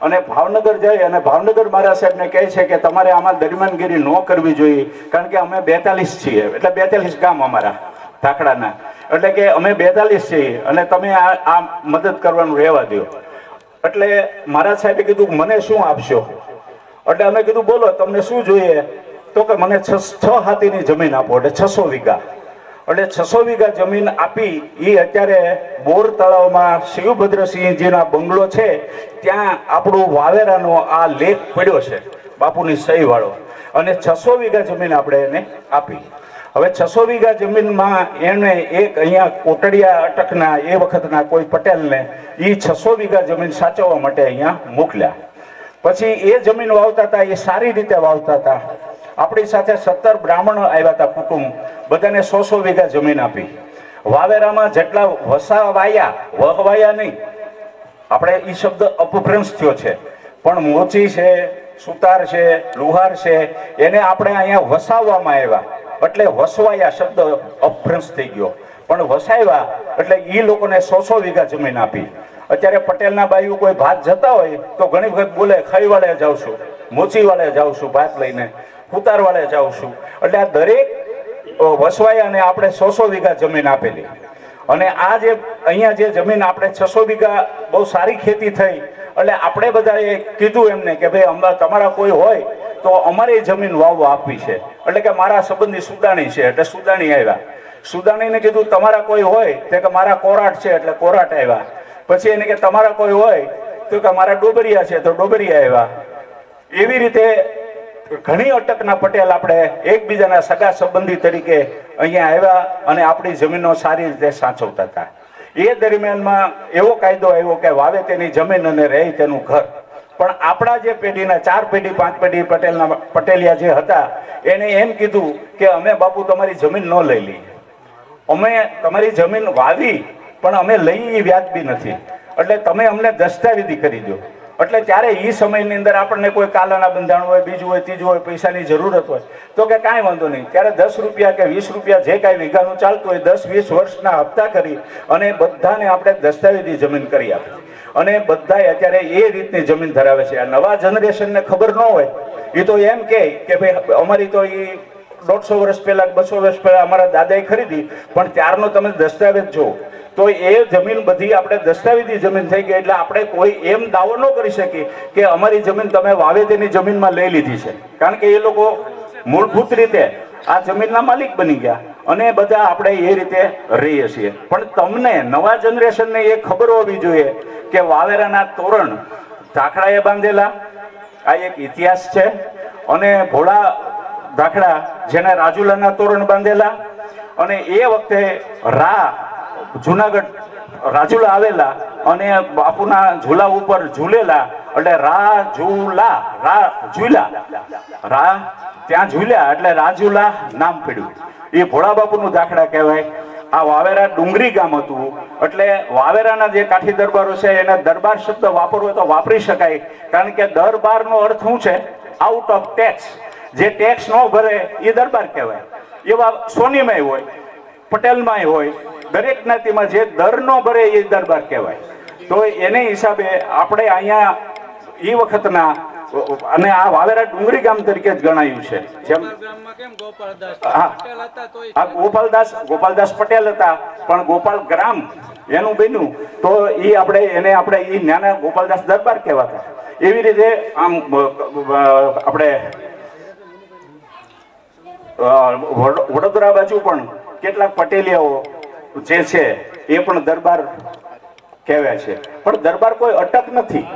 અને ભાવનગર જાય અને ભાવનગર મહારાજ સાહેબને કહે છે કે તમારે આમાં દરમિયાનગીરી ન કરવી જોઈએ, કારણ કે અમે 42 છીએ, એટલે 42 ગામ અમારા ધાકડાના, એટલે કે અમે 42 છીએ અને તમે આ મદદ કરવાનું રહેવા દો. એટલે મારા સાહેબે કીધું મને શું આપશો? એટલે અમે કીધું બોલો તમને શું જોઈએ? તો કે મને 6 હાથીની જમીન આપો, એટલે 600 વીઘા. એટલે 600 વીઘા જમીન આપી. એ અત્યારે બોર તળાવમાં શિવભદ્રસિંહજીના બંગલો છે ત્યાં આપણું વાવેરાનો આ લેખ પડ્યો છે બાપુની સહી વાળો, અને 600 વીઘા જમીન આપણે એને આપી. હવે 600 વીઘા જમીનમાં એને એક અહીંયા કોટડિયા અટકના એ વખતના કોઈ પટેલને એ 600 વીઘા જમીન સાચવવા માટે અહીંયા મોકલ્યા. પછી એ જમીન વાવતા હતા, એ સારી રીતે વાવતા હતા. આપણી સાથે 17 બ્રાહ્મણો આવ્યા હતા કુટુંબ, બધાને 100 વીઘા જમીન આપી. વાવેરામાં જેટલા વસા વાયા, વહવાયા નહીં, આપણે એ શબ્દ અપભ્રંશ થયો છે, પણ મોચી છે, સુતાર છે, લુહાર છે, એને આપણે અહીંયા વસાવવામાં આવ્યા એટલે વસવાયા શબ્દ અપભ્રંશ થઈ ગયો. પણ વસાવ્યા એટલે એ લોકોને 100 વીઘા જમીન આપી. અત્યારે પટેલના બાયુ કોઈ ભાત જતા હોય તો ઘણી વખત બોલે ખઈ વાળે જાઉં છું, મોચી વાળે જાઉં છું ભાત લઈને, ઉતાર વાળે જાઉં છું. એટલે આ દરેક વસવાયાને આપણે 100 વીઘા જમીન આપેલી. અને આ જે અહીંયા જે જમીન આપણે 600 વીઘા બહુ સારી ખેતી થઈ. એટલે આપણે બધાએ કીધું એમને કે ભાઈ તમારા કોઈ હોય તો અમારે જમીન વાવવા આપવી છે. એટલે કે મારા સંબંધી સુદાણી છે એટલે સુદાણી આવ્યા. સુદાણીને કીધું તમારા કોઈ હોય તો કે મારા કોરાટ છે એટલે કોરાટ આવ્યા. પછી એને કે તમારા કોઈ હોય તો કે મારા ડોબરિયા છે તો ડોબરિયા આવ્યા. એવી રીતે ઘણી અટકના પટેલ આપણે એકબીજાના સગા સંબંધી તરીકે અહીંયા આવ્યા અને આપણી જમીનો સારી રીતે સાચવતા હતા. એ દરમિયાનમાં એવો કાયદો આવ્યો કે વાવે તેની જમીન અને રહે તેનું ઘર. પણ આપણા જે પેઢીના 4 પેઢી 5 પેઢી પટેલિયા જે હતા એને એમ કીધું કે અમે બાપુ તમારી જમીન ન લઈ લઈએ, અમે તમારી જમીન વાવી પણ અમે લઈ એ વ્યાજબી નથી, એટલે તમે અમને દસ્તાવેજી કરી દો. એટલે ત્યારે એ સમયની અંદર આપણને કોઈ કાલાના બંધાણ હોય, બીજું હોય, ત્રીજું હોય, પૈસાની જરૂરત હોય તો કે કાંઈ વાંધો નહીં. ત્યારે 10 રૂપિયા કે 20 રૂપિયા જે કાંઈ વીઘાનું ચાલતું હોય 10-20 વર્ષના હપ્તા કરી અને બધાને આપણે દસ્તાવેજી જમીન કરી આપી. અને બધાય અત્યારે એ રીતની જમીન ધરાવે છે. આ નવા જનરેશનને ખબર ન હોય એ તો એમ કે ભાઈ અમારી તો એ 150 વર્ષ પહેલા 200 વર્ષ પહેલા અમારા દાદાએ ખરીદી, પણ ત્યારનો તમે દસ્તાવેજ જો તો એ જમીન બધી આપણે દસ્તાવેજી જમીન થઈ ગઈ. એટલે આપણે કોઈ એમ દાવો ન કરી શકીએ કે અમારી જમીન તમે વાવે તેની જમીનમાં લઈ લીધી છે, કારણ કે એ લોકો મૂળભૂત રીતે આ જમીનના માલિક બની ગયા અને બધા આપણે એ રીતે રહીએ છીએ. પણ તમને નવા જનરેશનને એ ખબર હોવી જોઈએ કે વાવેરાના તોરણ ધાખડાએ બાંધેલા આ એક ઇતિહાસ છે. અને ભોળા ધાખડા જેને રાજુલાના તોરણ બાંધેલા, અને એ વખતે જુનાગઢ રાજુલા આવેલા અને બાપુના ઝૂલા ઉપર ઝૂલેલા એટલે ત્યાં ઝૂલ્યા એટલે રાજુલા નામ પડ્યું. એ ભોળા બાપુનું ધાખડા કહેવાય. આ વાવેરા ડુંગરી ગામ હતું એટલે વાવેરાના જે કાઠી દરબારો છે એને દરબાર શબ્દ વાપરવો હોય તો વાપરી શકાય, કારણ કે દરબારનો અર્થ શું છે? Out of tax. જે ટેક્સ ન ભરે એ દરબાર કહેવાય. એવા સોનીમાંય હોય, પટેલમાંય હોય, દરેક જ્ઞાતિમાં જે દર ન ભરે એ દરબાર કહેવાય. તો એને હિસાબે આપણે અહીંયા એ વખતના અને આ વાવેરા ડુંગરી ગામ તરીકે જ ગણાયું છે. જેમ ગોપાલદાસ પટેલ હતા, પણ ગોપાલ ગ્રામ એનું બન્યું તો એ આપણે એ નાના ગોપાલદાસ દરબાર કહેવાતા. એવી રીતે આમ આપણે વડોદરા બાજુ પણ કેટલાક પટેલિયાઓ જે છે એ પણ દરબાર કહેવાય છે. પણ દરબાર કોઈ અટક નથી.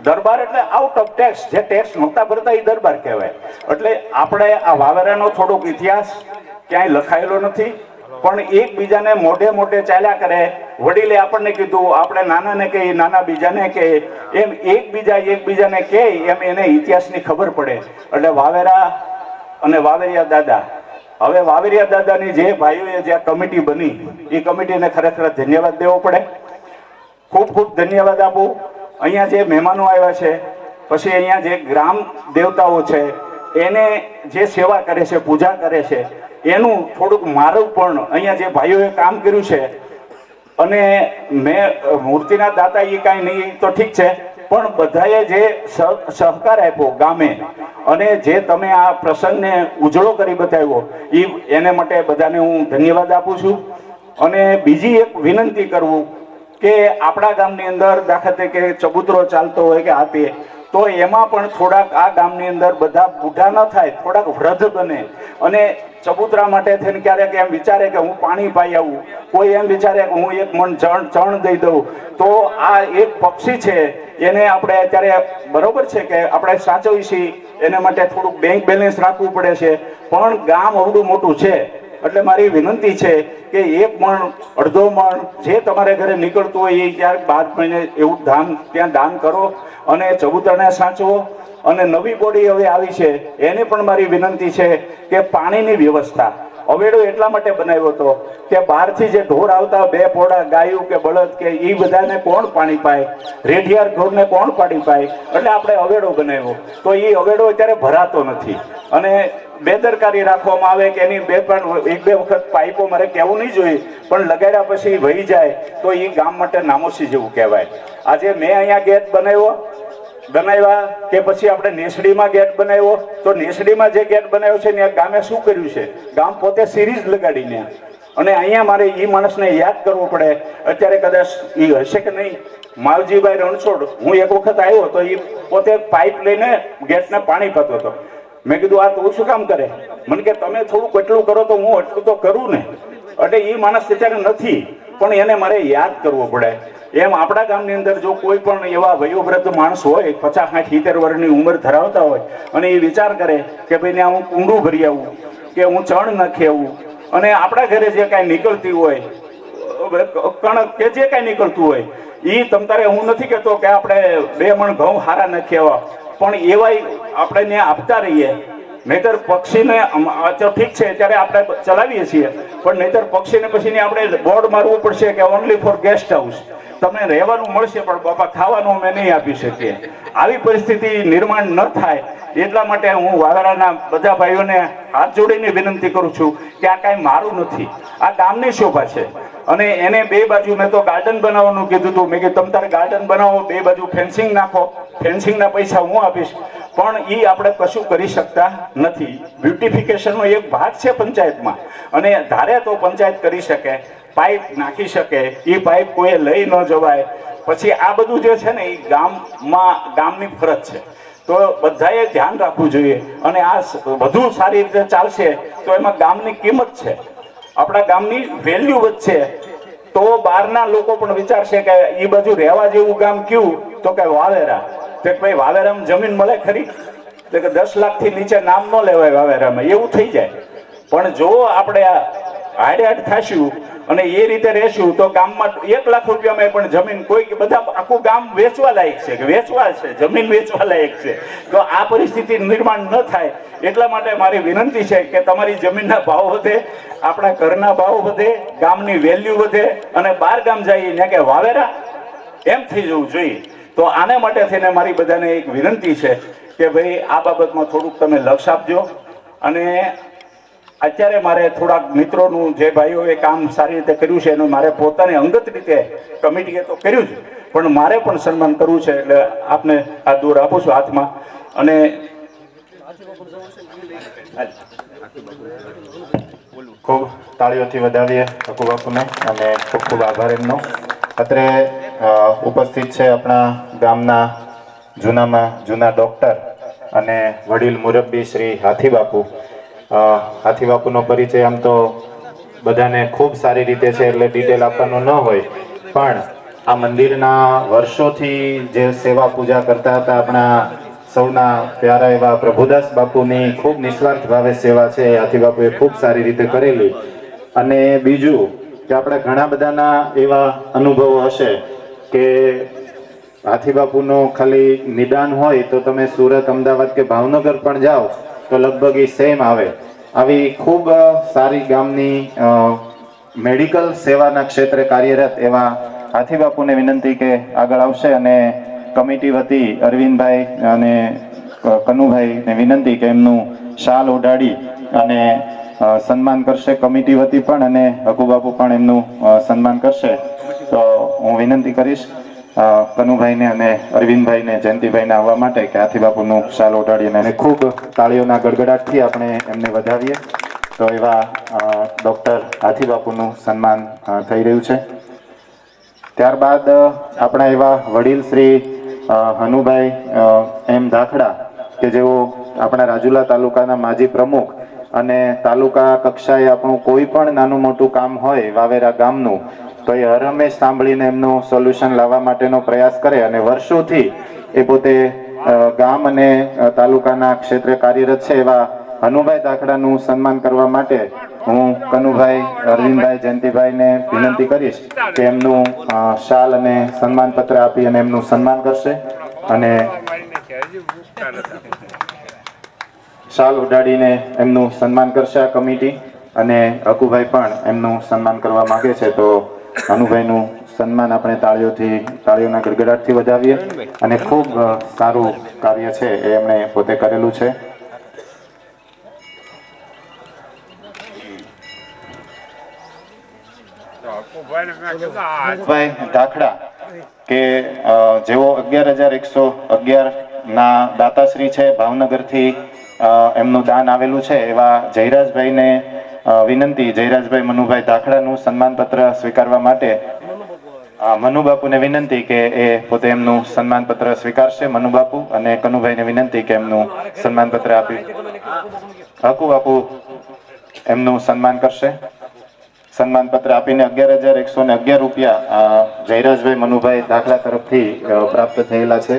દરબાર એટલે આઉટ ઓફ ટેક્સ, જે ટેક્સ નહોતા ભરતા એ દરબાર કહેવાય. એટલે આપણે આ વાવેરાનો થોડોક ઇતિહાસ ક્યાંય લખાયેલો નથી, પણ એકબીજાને મોઢે મોઢે ચાલ્યા કરે. વડીલે આપણને કીધું, આપણે નાનાને કહીએ, નાના બીજાને કહે, એમ એકબીજાને કહે એમ એને ઇતિહાસની ખબર પડે. એટલે વાવેરા અને વાવેરિયા દાદા, હવે વાવેરિયા દાદાની જે ભાઈઓએ જે કમિટી બની એ કમિટીને ખરેખર ધન્યવાદ દેવો પડે. ખૂબ ખૂબ ધન્યવાદ આપું. અહીંયા જે મહેમાનો આવ્યા છે, પછી અહીંયા જે ગ્રામ દેવતાઓ છે એને જે સેવા કરે છે, પૂજા કરે છે, એનું થોડુંક મારું પણ અહીંયા જે ભાઈઓએ કામ કર્યું છે. અને મેં મૂર્તિના દાતા એ કાંઈ નહીં તો ઠીક છે, પણ બધાએ જે સહકાર આપ્યો ગામે અને જે તમે આ પ્રસંગને ઉજળો કરી બતાવ્યો એને માટે બધાને હું ધન્યવાદ આપું છું. અને બીજી એક વિનંતી કરું કે આપણા ગામની અંદર દાખલા તરીકે ચબૂતરો ચાલતો હોય કે આ તે, તો એમાં પણ થોડાક આ ગામની અંદર બધા બુઢા ન થાય, થોડાક વૃદ્ધ બને અને ચબૂતરા માટે થઈને ક્યારેક એમ વિચારે કે હું પાણી પાઈ આવું, કોઈ એમ વિચારે કે હું એક મણ ચણ દઈ દઉં, તો આ એક પક્ષી છે એને આપણે અત્યારે બરોબર છે કે આપણે સાચવીશી, એના માટે થોડુંક બેંક બેલેન્સ રાખવું પડે છે, પણ ગામ અવડું મોટું છે એટલે મારી વિનંતી છે કે 1 મણ, અડધો મણ જે તમારે ઘરે નીકળતું હોય એ ક્યારેક 12 મહિને એવું ત્યાં દાન કરો અને ચબૂતરાને સાચવો. અને નવી બોડી હવે આવી છે એને પણ મારી વિનંતી છે કે પાણીની વ્યવસ્થા, અવેડો એટલા માટે બનાવ્યો હતો કે બહારથી જે ઢોર આવતા, 2 પોડા ગાયું કે બળદ કે એ બધાને કોણ પાણી પાય, રેઢિયાર ઢોરને કોણ પાણી પાય, એટલે આપણે અવેડો બનાવ્યો. તો એ અવેડો અત્યારે ભરાતો નથી અને બેદરકારી રાખવામાં આવે કે એની 1-2 વખત પાઇપો મારે કહેવું નહીં જોઈએ, પણ લગાડ્યા પછી વહી જાય તો એ ગામ માટે નામોશી જેવું કહેવાય. આજે મેં અહીંયા ગેટ બનાવ્યા કે પછી આપણે નેસડીમાં ગેટ બનાવ્યો, તો નેસડીમાં જે ગેટ બનાવ્યો છે ત્યાં ગામે શું કર્યું છે, ગામ પોતે સિરીઝ લગાડીને, અને અહીંયા મારે એ માણસને યાદ કરવો પડે. અત્યારે કદાચ એ હશે કે નહીં, માવજીભાઈ રણછોડ, હું એક વખત આવ્યો તો એ પોતે પાઇપ લઈને ગેટને પાણી પાતો હતો. મેં કીધું આ તું શું કામ કરે? મને કે તમે થોડુંક એટલું કરો તો હું એટલું તો કરું ને. એટલે એ માણસ અત્યારે નથી, પણ એને મારે યાદ કરવો પડે. એમ આપણા ગામની અંદર જો કોઈ પણ એવા વયોવૃદ્ધ માણસ હોય, 50-70 વર્ષની ઉંમર ધરાવતા હોય અને એ વિચાર કરે કે ભાઈ ને હું કુંડું ભરી આવું કે હું ચણ નાખી આવું, અને આપણા ઘરે જે કાંઈ નીકળતી હોય કણક કે જે કાંઈ નીકળતું હોય એ તમતારે, હું નથી કહેતો કે આપણે 2 મણ ઘઉં હારા નાખી આવા, પણ એવાય આપણે ને આપતા રહીએ. નહીતર પક્ષીને ઠીક છે ત્યારે આપણે ચલાવીએ છીએ, પણ નહીતર પક્ષીને પછીને આપણે બોર્ડ મારવું પડશે કે ઓનલી ફોર ગેસ્ટ હાઉસ, તમને રહેવાનું મળશે પણ બાપા ખાવાનું અમે નહીં આપી શકીએ. આવી પરિસ્થિતિ નિર્માણ ન થાય એટલા માટે હું વાવેરાના બધા ભાઈઓને હાથ જોડીને વિનંતી કરું છું કે આ કાંઈ મારું નથી, આ ગામની શોભા છે. અને એને 2 બાજુ મેં તો ગાર્ડન બનાવવાનું કીધું હતું. મેં કીધું તમ તારે ગાર્ડન બનાવો, 2 બાજુ ફેન્સિંગ નાખો, ફેન્સિંગના પૈસા હું આપીશ, પણ એ આપણે કશું કરી શકતા નથી. બ્યુટિફિકેશનનો એક ભાગ છે પંચાયતમાં, અને ધારે તો પંચાયત કરી શકે, પાઇપ નાખી શકે, એ પાઇપ કોઈ લઈ ન જવાય. પછી આ બધું જે છે ને એ ગામની ફરજ છે, તો બધાએ ધ્યાન રાખવું જોઈએ. અને આ વધુ સારી રીતે ચાલશે તો એમાં ગામની કિંમત છે, આપણા ગામની વેલ્યુ વધશે. તો બહારના લોકો પણ વિચારશે કે એ બાજુ રહેવા જેવું ગામ કયું, તો કે વાવેરા. તો ભાઈ વાવેરામાં જમીન મળે ખરી? તો કે 10 લાખથી નીચે નામ ન લેવાય વાવેરામાં, એવું થઈ જાય. પણ જો આપણે હાડ થશું અને એ રીતે રહેશું તો ગામમાં 1 લાખ રૂપિયામાં પણ જમીન કોઈ બધા આખું ગામ વેચવા લાયક છે, કે વેચવા છે, જમીન વેચવા લાયક છે. તો આ પરિસ્થિતિ નિર્માણ ન થાય એટલા માટે મારી વિનંતી છે કે તમારી જમીનના ભાવ વધે, આપણા ઘરના ભાવ વધે, ગામની વેલ્યુ વધે, અને 12 ગામ જઈએ કે વાવેરા એમ થઈ જવું જોઈએ. તો આને માટે થઈને મારી બધાને એક વિનંતી છે કે ભાઈ આ બાબતમાં થોડુંક તમે લક્ષ આપજો. અને અત્યારે મારે થોડાક મિત્રોનું, જે ભાઈઓએ કામ સારી રીતે કર્યું છે એનું મારે પોતાની અંગત રીતે કમિટીએ તો કર્યું જ, પણ મારે પણ સન્માન કરવું છે, એટલે આપને આ દોર આપું છું હાથમાં. અને ખૂબ તાળીઓથી વધાવીએ અકુ બાપુને અને ખૂબ ખૂબ આભાર એમનો. અત્રે ઉપસ્થિત છે આપણા ગામના જૂનામાં જૂના ડૉક્ટર અને વડીલ મુરબ્બી શ્રી હાથી બાપુ. હાથી બાપુનો પરિચય આમ તો બધાને ખૂબ સારી રીતે છે, એટલે ડિટેલ આપવાનો ન હોય, પણ આ મંદિરના વર્ષોથી જે સેવા પૂજા કરતા હતા આપણા સૌના પ્યારા એવા પ્રભુદાસ બાપુની ખૂબ નિસ્વાર્થ ભાવે સેવા છે હાથી બાપુએ ખૂબ સારી રીતે કરેલી. અને બીજું કે આપણે ઘણા બધાના એવા અનુભવો હશે કે હાથી બાપુનું ખાલી નિદાન હોય તો તમે સુરત, અમદાવાદ કે ભાવનગર પણ જાઓ તો લગભગ એ સેમ આવે. આવી ખૂબ સારી ગામની મેડિકલ સેવાના ક્ષેત્રે કાર્યરત એવા હાથી બાપુને વિનંતી કે આગળ આવશે, અને કમિટી વતી અરવિંદભાઈ અને કનુભાઈને વિનંતી કે એમનું શાલ ઓઢાડી અને સન્માન કરશે કમિટી વતી પણ, અને હકુ બાપુ પણ એમનું સન્માન કરશે. તો હું વિનંતી કરીશ કનુભાઈને અને અરવિંદભાઈને, જયંતિભાઈને આવવા માટે કે હાથી બાપુનું શાલ ઓઢાડીને અને ખૂબ તાળીઓના ગડગડાટથી આપણે એમને વધાવીએ. તો એવા ડૉક્ટર હાથી બાપુનું સન્માન થઈ રહ્યું છે. ત્યારબાદ આપણા એવા વડીલ શ્રી હનુભાઈ એમ દાખડા કે જેઓ આપણા રાજુલા તાલુકાના માજી પ્રમુખ અને તાલુકા કક્ષાએ આપણું કોઈ પણ નાનું મોટું કામ હોય વાવેરા ગામનું તો એ હરહંમેશ સાંભળીને એમનું સોલ્યુશન લાવવા માટેનો પ્રયાસ કરે અને વર્ષોથી એ પોતે ગામ અને તાલુકાના ક્ષેત્રે કાર્યરત છે એવા હનુભાઈ દાખડાનું સન્માન કરવા માટે હું કનુભાઈ અરવિંદભાઈ જયંતિભાઈને વિનંતી કરીશ કે એમનું શાલ અને સન્માન પત્ર આપી અને એમનું સન્માન કરશે અને શાલ ઉડાડીને એમનું સન્માન કરશે આ કમિટી અને અકુભાઈ પણ એમનું સન્માન કરવા માંગે છે તો અનુભાઈનું સન્માન આપણે તાળીઓના ગડગડાટથી વધાવીએ અને ખૂબ સારું કાર્ય છે એ એમણે પોતે કરેલું છે. ભાઈ દાખડા કે જેઓ 11,111 ના દાતાશ્રી છે, ભાવનગરથી એમનું દાન આવેલું છે એવા જયરાજભાઈને વિનંતી, જયરાજભાઈ મનુભાઈ દાખડાનું સન્માન પત્ર સ્વીકારવા માટે મનુબાપુને વિનંતી કે એ પોતે એમનું સન્માન પત્ર સ્વીકારશે. મનુબાપુ અને કનુભાઈને વિનંતી કે એમનું સન્માન પત્ર આપી હકુ બાપુ એમનું સન્માન કરશે. સન્માન પત્ર આપીને 11,111 રૂપિયા જયરાજભાઈ મનુભાઈ દાખલા તરફથી પ્રાપ્ત થયેલા છે.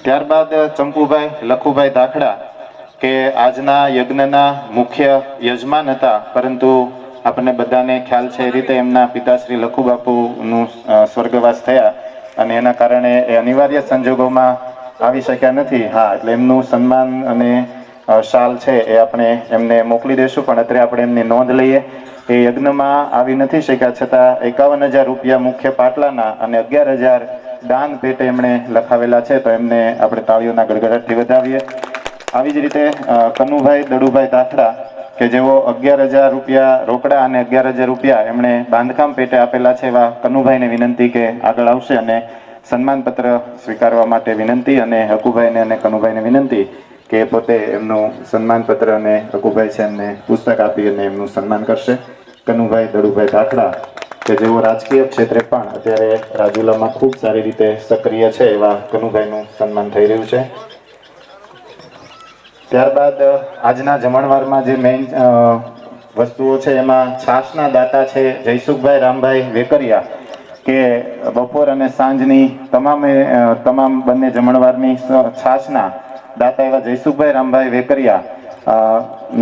ત્યારબાદ ચંપુભાઈ લખુભાઈ દાખડા કે આજના યજ્ઞના મુખ્ય યજમાન હતા, પરંતુ આપણને બધાને ખ્યાલ છે એ રીતે એમના પિતાશ્રી લખુબાપુનું સ્વર્ગવાસ થયા અને એના કારણે એ અનિવાર્ય સંજોગોમાં આવી શક્યા નથી. હા, એટલે એમનું સન્માન અને શાલ છે એ આપણે એમને મોકલી દઈશું, પણ અત્યારે આપણે એમની નોંધ લઈએ. એ યજ્ઞમાં આવી નથી શક્યા છતાં 51,000 રૂપિયા મુખ્ય પાટલાના અને 11,000 દાન પેટે એમણે લખાવેલા છે, તો એમને આપણે તાળીઓના ગડગડાટથી વધાવીએ. આવી જ રીતે કનુભાઈ દડુભાઈ દાખડા કે જેઓ 11,000 રૂપિયા રોકડા અને 11,000 રૂપિયા એમણે બાંધકામ પેટે આપેલા છે, એવા કનુભાઈને વિનંતી કે આગળ આવશે અને સન્માન પત્ર સ્વીકારવા માટે વિનંતી. અને હકુભાઈને અને કનુભાઈને વિનંતી કે પોતે એમનું સન્માન પત્ર અને હકુભાઈ છે એમને પુસ્તક આપી અને એમનું સન્માન કરશે. કનુભાઈ દડુભાઈ દાખડા કે જેઓ રાજકીય ક્ષેત્રે પણ અત્યારે રાજુલામાં ખૂબ સારી રીતે સક્રિય છે, એવા કનુભાઈનું સન્માન થઈ રહ્યું છે. ત્યારબાદ આજના જમણવારમાં જે મેઇન વસ્તુઓ છે એમાં છાશના દાતા છે જયસુખભાઈ રામભાઈ વેકરિયા કે બપોર અને સાંજની તમામ બંને જમણવારની છાશના દાતા એવા જયસુખભાઈ રામભાઈ વેકરિયા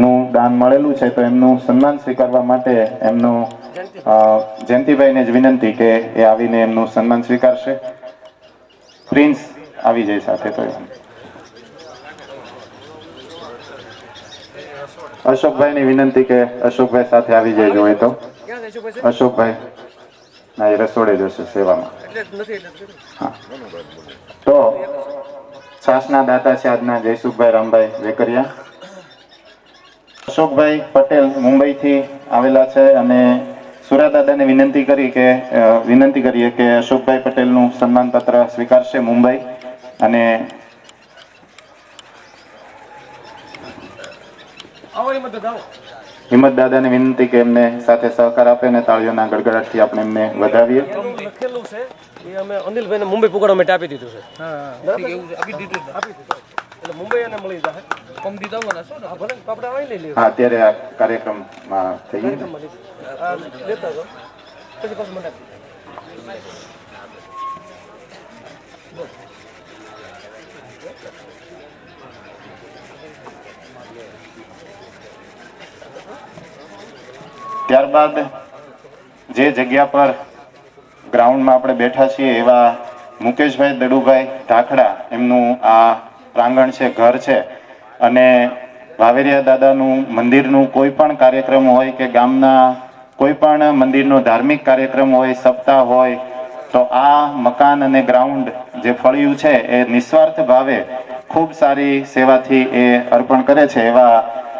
નું દાન મળેલું છે, તો એમનું સન્માન સ્વીકારવા માટે એમનું જયંતિભાઈને જ વિનંતી કે એ આવીને એમનું સન્માન સ્વીકારશે. પ્રિન્સ આવી જાય સાથે. તો અશોકભાઈની વિનંતી કે અશોકભાઈ સાથે આવી જાય હોય તો. અશોકભાઈ ના, એ રસોડે જશે સેવામાં. હા, તો છાસના દાતા છે આજના જયસુખભાઈ રામભાઈ વેકરિયા. અશોકભાઈ પટેલ મુંબઈથી આવેલા છે અને સુરાદાદાને વિનંતી કરીએ કે અશોકભાઈ પટેલનું સન્માન પત્ર સ્વીકારશે મુંબઈ. અને હિંમત દાદાને વિનંતી કે એમને સાથે સહકાર આપે અને તાળીઓના ગડગડાટથી આપણે એમને વધાવીએ. અમે અનિલભાઈને મુંબઈ પુગાડવા માટે આપી દીધું છે. હા, અત્યારે આ કાર્યક્રમમાં થઈ ત્યારબાદ જે જગ્યા પર ગ્રાઉન્ડમાં આપણે બેઠા છીએ એવા મુકેશભાઈ દડુભાઈ ધાખડા એમનું આ પ્રાંગણ છે, ઘર છે, અને વાવેરિયા દાદાનું મંદિરનું કોઈ પણ કાર્યક્રમ હોય કે ગામના કોઈ પણ મંદિરનો ધાર્મિક કાર્યક્રમ હોય, સપ્તાહ હોય, તો આ મકાન અને ગ્રાઉન્ડ જે ફળિયું છે એ નિસ્વાર્થ ભાવે ખૂબ સારી સેવાથી એ અર્પણ કરે છે. એવા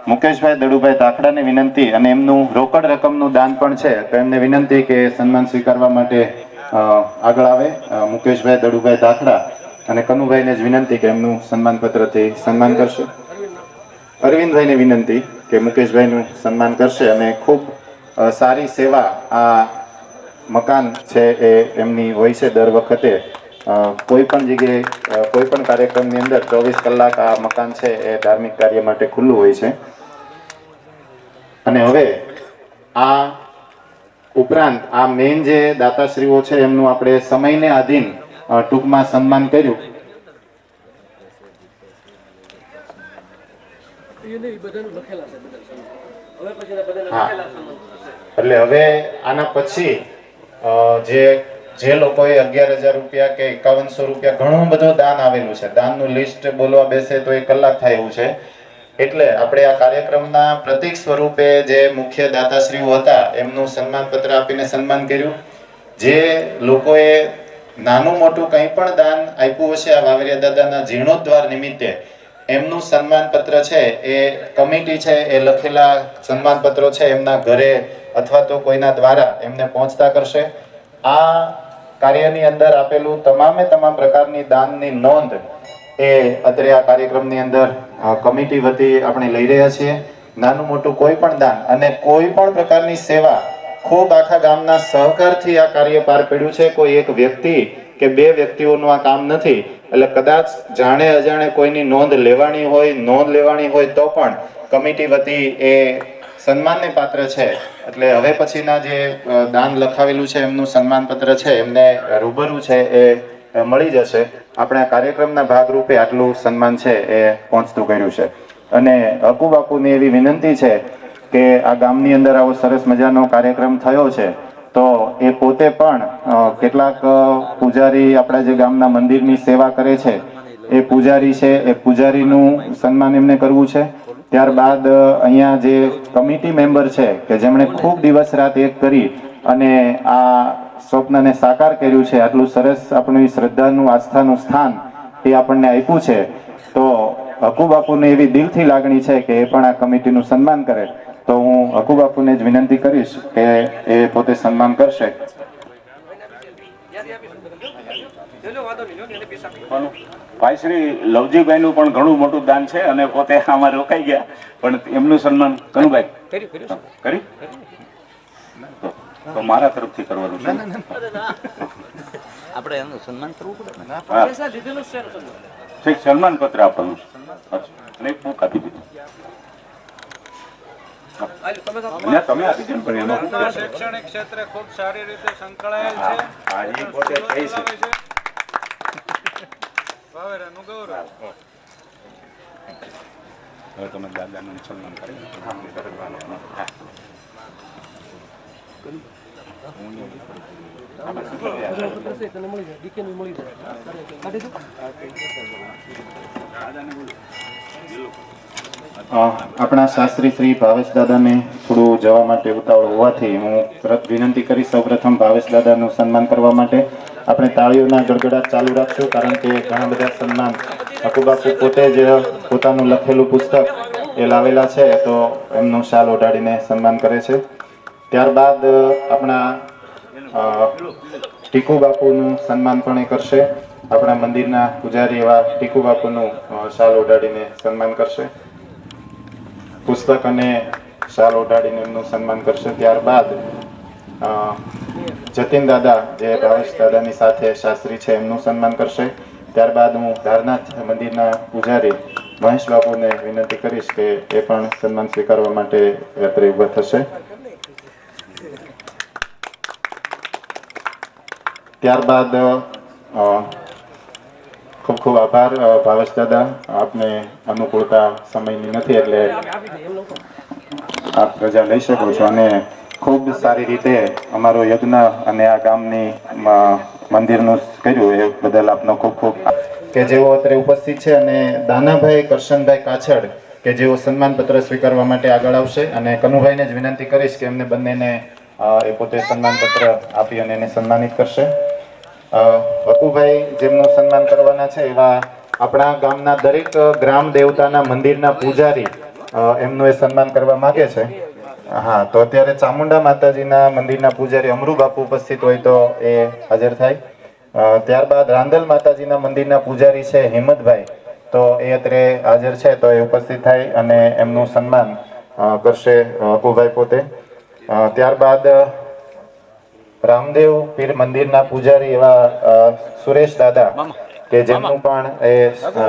મુકેશભાઈ દડુભાઈ ધાખડાને વિનંતી, અને એમનું રોકડ રકમનું દાન પણ છે, તો એમને વિનંતી કે સન્માન સ્વીકારવા માટે આગળ આવે મુકેશભાઈ દડુભાઈ દાખલા અને કનુભાઈને જ વિનંતી કે એમનું સન્માન પત્રથી સન્માન કરશે. અરવિંદભાઈને વિનંતી કે મુકેશભાઈનું સન્માન કરશે અને ખૂબ સારી સેવા આ મકાન છે એ એમની હોય છે દર વખતે. કોઈ પણ જગ્યાએ કોઈ પણ કાર્યક્રમની અંદર 24 કલાક આ મકાન છે એ ધાર્મિક કાર્ય માટે ખુલ્લું હોય છે. અને હવે આ ઉપરાંત આ મેઇન જે દાતાશ્રીઓ છે એમનું આપણે સમયને આધીન ટૂંકમાં સન્માન કર્યું. એટલે હવે આના પછી જે લોકોએ 11,000 રૂપિયા કે 5100 રૂપિયા ઘણું બધું દાન આવેલું છે, દાનનું લિસ્ટ બોલવા બેસે તો 1 કલાક થાય એવું છે. એટલે આપણે આ કાર્યક્રમના પ્રતીક સ્વરૂપે જે મુખ્ય દાતાશ્રીઓ હતા એમનું સન્માન પત્ર આપીને સન્માન કર્યું. જે લોકોએ નાનું મોટું કંઈ પણ દાન આપ્યું હશે આ વાવરિયા દાદાના જીર્ણોદ્ધાર નિમિત્તે એમનું સન્માન પત્ર છે એ કમિટી છે એ લખેલા સન્માન પત્રો છે એમના ઘરે અથવા તો કોઈના દ્વારા એમને પહોંચતા કરશે. આ કાર્યની અંદર આપેલું તમામ પ્રકારની દાનની નોંધ એ અત્રે આ કાર્યક્રમની અંદર કમિટી વતી આપણે લઈ રહ્યા છીએ. નાનું મોટું કોઈ પણ દાન અને કોઈ પણ પ્રકારની સેવા ખૂબ આખા ગામના સહકારથી આ કાર્ય પાર પડ્યું છે. કોઈ એક વ્યક્તિ કે બે વ્યક્તિઓનું આ કામ નથી. એટલે કદાચ જાણે અજાણે કોઈની નોંધ લેવાની હોય તો પણ કમિટી વતી એ સન્માનને પાત્ર છે. એટલે હવે પછીના જે દાન લખાવેલું છે એમનું સન્માન પત્ર છે એમને રૂબરૂ છે એ મળી જશે. આપણે આ કાર્યક્રમના ભાગરૂપે આટલું સન્માન છે એ પહોંચતું કર્યું છે. અને અકુ બાપુની એવી વિનંતી છે કે આ ગામની અંદર આવો સરસ મજાનો કાર્યક્રમ થયો છે તો એ પોતે પણ કેટલાક પૂજારી આપણા જે ગામના મંદિરની સેવા કરે છે એ પૂજારી છે એ પૂજારીનું સન્માન એમને કરવું છે. ત્યારબાદ અહીંયા જે કમિટી મેમ્બર છે કે જેમણે ખૂબ દિવસ રાત એક કરી અને આ સ્વપ્નને સાકાર કર્યું છે, આટલું સરસ આપણું શ્રદ્ધાનું આસ્થાનું સ્થાન એ આપણને આપ્યું છે, તો હકુ બાપુને એવી દિલથી લાગણી છે કે એ પણ આ કમિટીનું સન્માન કરે. તો હું હકુ બાપુને જ વિનંતી કરીશ કે એ પોતે સન્માન કરશે. ભાઈ શ્રી લવજીભાઈનું પણ ઘણું મોટું દાન છે અને પોતે આમાં રોકાઈ ગયા, પણ એમનું સન્માન કનુભાઈ કરી તો મારા તરફથી કરવાનું છે. આપણે એનું સન્માન કરવું પડે ને. ઠીક, સન્માન પત્ર આપવાનું અને એક બુક આપી દીધું. તમે આપી દો પણ એમાં શૈક્ષણિક ક્ષેત્રે ખૂબ સારી રીતે સંકળાયેલ છે. હાજી પોતે થઈ છે. વાવેરાનું ગૌરવ. હવે તમે દાદાનું સન્માન કરી આપણા શાસ્ત્રી શ્રી ભાવેશ દાદાને થોડું જવા માટે ઉતાવળ હોવાથી હું વિનંતી કરી સૌપ્રથમ ભાવેશ દાદાનું સન્માન કરવા માટે આપણે તાળીઓના ગડગડાટ ચાલુ રાખશું, કારણ કે ઘણા બધા સન્માન હકુબાપુ પોતે જ પોતાનું લખેલું પુસ્તક એ લાવેલા છે તો એમનું શાલ ઓઢાડીને સન્માન કરે છે. ત્યારબાદ આપણા ટીકુ બાપુનું સન્માન પણ એ કરશે. આપણા મંદિરના પૂજારી એવા ટીકુ બાપુનું શાલ ઓઢાડીને સન્માન કરશે, પુસ્તક અને શાલ ઓઢાડીને એમનું સન્માન કરશે. ત્યારબાદ જતીન દાદા જે ભાવેશ દાદાની સાથે શાસ્ત્રી છે એમનું સન્માન કરશે. ત્યારબાદ હું ધારનાથ મંદિરના પૂજારી મહેશ બાપુને વિનંતી કરીશ કે એ પણ સન્માન સ્વીકારવા માટે રાત્રે ઉભા થશે. ત્યારબાદ ખૂબ ખૂબ આભાર ભાવેશ દાદા, આપને અનુકૂળતા સમયની નથી એટલે આપ રજા લઈ શકો છો. અને ખૂબ સારી રીતે અમારો યજ્ઞ અને આ ગામની મંદિરનું કર્યું એ બદલ આપનો ખૂબ ખૂબ કે જેઓ અત્રે ઉપસ્થિત છે. અને દાનાભાઈ કરશનભાઈ કાછડ કે જેઓ સન્માન પત્ર સ્વીકારવા માટે આગળ આવશે. અને કનુભાઈને જ વિનંતી કરીશ કે એમને બંનેને એ પોતે સન્માન પત્ર આપી અને એને સન્માનિત કરશે. વકુભાઈ જેમનું સન્માન કરવાના છે એવા આપણા ગામના દરેક ગ્રામ દેવતાના મંદિરના પૂજારી એમનું એ સન્માન કરવા માંગે છે. હા, તો અત્યારે ચામુંડા માતાજીના મંદિરના પૂજારી અમરુ બાપુ ઉપસ્થિત હોય તો એ હાજર થાય. ત્યારબાદ રાંદલ માતાજીના મંદિરના પૂજારી છે હિંમતભાઈ, તો એ અત્યારે હાજર છે તો એ ઉપસ્થિત થાય અને એમનું સન્માન કરશે અપુભાઈ પોતે. ત્યારબાદ રામદેવ પીર મંદિરના પૂજારી એવા સુરેશ દાદા કે જેમનું પણ એ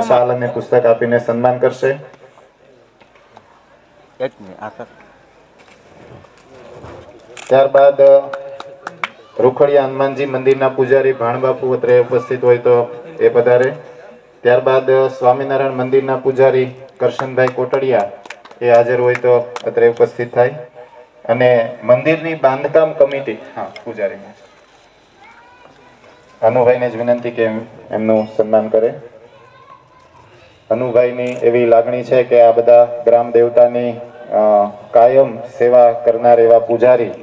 શાલ અને પુસ્તક આપીને સન્માન કરશે. એક મિનિટ આ સર ત્યારબાદ રૂખડિયા હનુમાનજી મંદિરના પૂજારી ભાણબાપુ અત્રે ઉપસ્થિત હોય તો એ પધારે. ત્યારબાદ સ્વામિનારાયણ મંદિરના પૂજારી કરશનભાઈ કોટડિયા એ હાજર હોય તો અત્રે ઉપસ્થિત થાય. અને મંદિરની બાંધકામ કમિટી, હા પૂજારી અનુભાઈને જ વિનંતી કે એમનું સન્માન કરે. અનુભાઈની એવી લાગણી છે કે આ બધા ગ્રામ દેવતાની કાયમ સેવા કરનાર એવા પૂજારી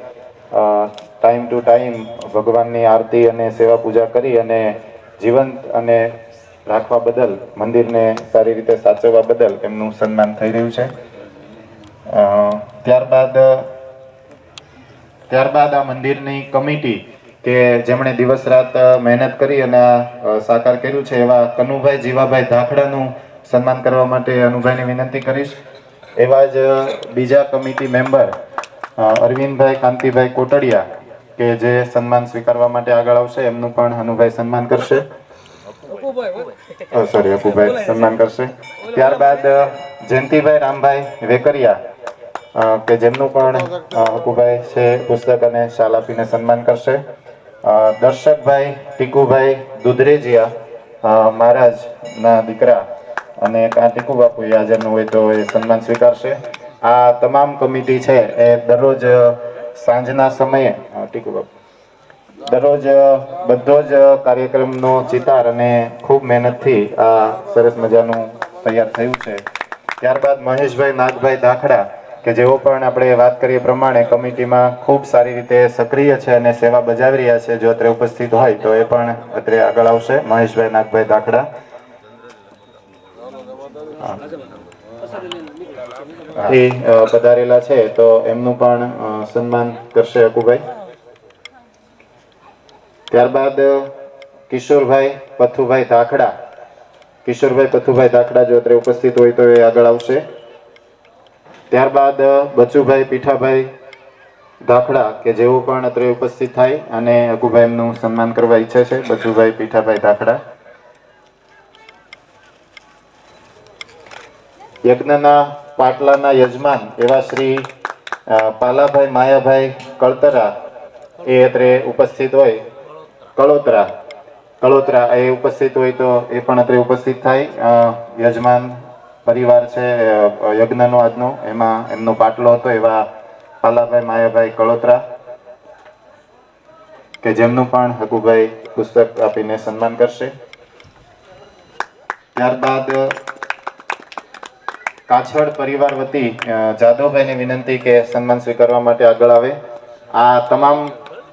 ટાઈમ ટુ ટાઈમ ભગવાનની આરતી અને સેવા પૂજા કરી અને જીવંત અને રાખવા બદલ, મંદિરને સારી રીતે સાચવવા બદલ એમનું સન્માન થઈ રહ્યું છે. ત્યારબાદ આ મંદિરની કમિટી કે જેમણે દિવસ રાત મહેનત કરી અને આ સાકાર કર્યું છે એવા કનુભાઈ જીવાભાઈ ધાખડાનું સન્માન કરવા માટે અનુભાઈને વિનંતી કરીશ. એવા જ બીજા કમિટી મેમ્બર અરવિંદભાઈ કાંતિભાઈ કોટડિયા કે જે સન્માન સ્વીકારવા માટે આગળ આવશે, એમનું પણ અનુભાઈ સન્માન કરશે. અપુભાઈ સન્માન કરશે. ત્યારબાદ જયંતિભાઈ રામભાઈ વેકરિયા કે જેમનું પણ અપુભાઈ છે પુસ્તક અને શાલ આપીને સન્માન કરશે. દર્શકભાઈ ટીકુભાઈ દુધરેજિયા મહારાજના દીકરા અને ટીકુ બાપુ હાજર ન હોય તો એ સન્માન સ્વીકારશે. આ તમામ કમિટી છે એ દરરોજ સાંજના સમયે ટીકુ બાપુ દરરોજ બધો જ કાર્યક્રમનો ચિતાર અને ખૂબ મહેનતથી આ સરસ મજાનું તૈયાર થયું છે. ત્યારબાદ મહેશભાઈ નાગભાઈ ધાખડા કે જેઓ પણ આપણે વાત કરીએ પ્રમાણે કમિટીમાં ખૂબ સારી રીતે સક્રિય છે અને સેવા બજાવી રહ્યા છે, જો અત્રે ઉપસ્થિત હોય તો એ પણ અત્રે આગળ આવશે. મહેશભાઈ નાગભાઈ ધાખડા એ પધારેલા છે તો એમનું પણ સન્માન કરશે અકુભાઈ. ત્યારબાદ કિશોરભાઈ પથુભાઈ ધાખડા જો અત્રે ઉપસ્થિત હોય તો એ આગળ આવશે. ત્યારબાદ બચુભાઈ પીઠાભાઈ ધાખડા કે જેઓ પણ અત્રે ઉપસ્થિત થાય અને અકુભાઈ એમનું સન્માન કરવા ઈચ્છે છે. બચુભાઈ પીઠાભાઈ ધાખડા. યજ્ઞના પાટલાના યજમાન એવા શ્રી પાલાભાઈ માયાભાઈ કળતરા એ અત્રે ઉપસ્થિત હોય, કળોતરા એ ઉપસ્થિત હોય તો એ પણ અત્રે ઉપસ્થિત થાય. યજમાન પરિવાર છે યજ્ઞનો આજનો, એમાં એમનો પાટલો હતો એવા પાલાભાઈ માયાભાઈ કળોતરા કે જેમનું પણ હકુભાઈ પુસ્તક આપીને સન્માન કરશે. ત્યારબાદ કાછડ પરિવાર વતી જાદવભાઈને વિનંતી કે સન્માન સ્વીકારવા માટે આગળ આવે. આ તમામ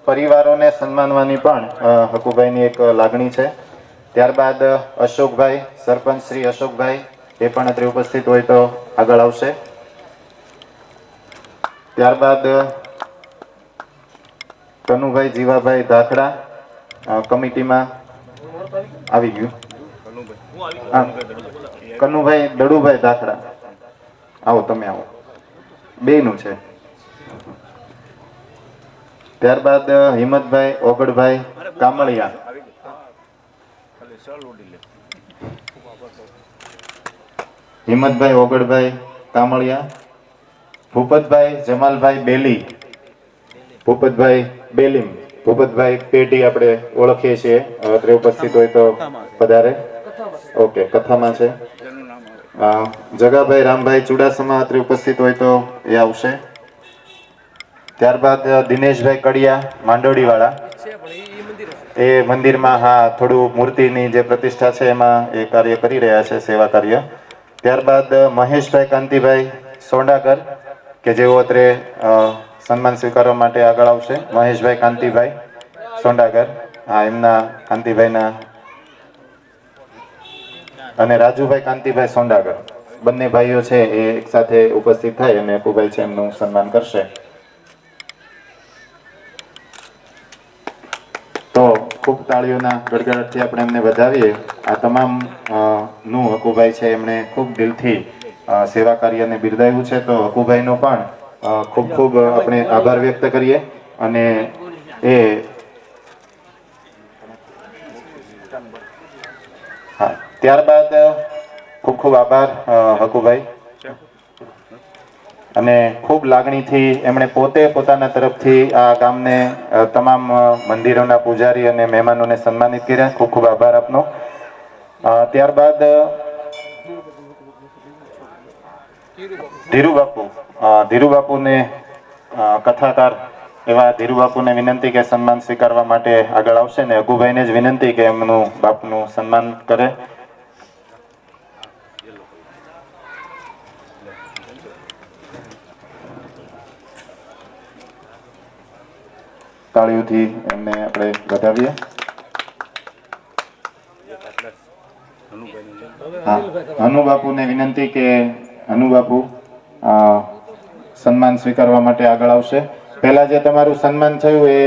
પરિવારોને સન્માનવાની પણ હકુભાઈની એક લાગણી છે. ત્યારબાદ અશોકભાઈ, સરપંચ શ્રી અશોકભાઈ એ પણ અત્રે ઉપસ્થિત હોય તો આગળ આવશે. ત્યારબાદ કનુભાઈ જીવાભાઈ ધાખડા કમિટીમાં આવી ગયું. કનુભાઈ દડુભાઈ ધાખડા આવો, તમે આવો, બેયનું છે. ત્યારબાદ હિંમતભાઈ ઓગળભાઈ કામળિયા, ભૂપતભાઈ જમાલભાઈ બેલી, ભૂપતભાઈ પેઢી આપણે ઓળખીએ છીએ, અત્રે ઉપસ્થિત હોય તો પધારે. ઓકે, કથામાં છે. જગાભાઈ રામભાઈ ચુડાસમા અત્રે ઉપસ્થિત હોય તો એ આવશે. ત્યારબાદ દિનેશભાઈ કડિયા માંડોડીવાળા એ મંદિરમાં હા થોડું મૂર્તિની જે પ્રતિષ્ઠા છે એમાં એ કાર્ય કરી રહ્યા છે, સેવા કાર્ય. ત્યારબાદ મહેશભાઈ કાંતિભાઈ સોંડાગર કે જેઓ અત્રે સન્માન સ્વીકારવા માટે આગળ આવશે. મહેશભાઈ કાંતિભાઈ સોંડાગર, હા એમના કાંતિભાઈના, અને રાજુભાઈ કાંતિભાઈ સોંડાગર બંને ભાઈઓ છે એ એક સાથે ઉપસ્થિત થાય અને અકુભાઈ છે એમનું સન્માન કરશે. તો ખૂબ તાળીઓના ગડગડાટથી આપણે એમને વધાવીએ. આ તમામ નું અકુભાઈ છે એમણે ખૂબ દિલથી સેવા કાર્યને બિરદાવ્યું છે. તો અકુભાઈનો પણ ખૂબ ખૂબ આપણે આભાર વ્યક્ત કરીએ. અને એ હા, ત્યારબાદ ખૂબ ખૂબ આભાર હકુભાઈ. અને ખૂબ લાગણીથી એમણે પોતે પોતાના તરફથી આ ગામને તમામ મંદિરોના પૂજારી અને મહેમાનોને સન્માનિત કર્યા. ખૂબ ખૂબ આભાર આપનો. ત્યારબાદ ધીરુબાપુને કથાકાર એવા ધીરુબાપુને વિનંતી કે સન્માન સ્વીકારવા માટે આગળ આવશે ને અકુભાઈને જ વિનંતી કે એમનું બાપનું સન્માન કરે. તાળીઓથી એમને આપણે વધાવીએ. અનુબાપુને વિનંતી કે અનુબાપુ સન્માન સ્વીકારવા માટે આગળ આવશે. પહેલા જે તમારું સન્માન થયું એ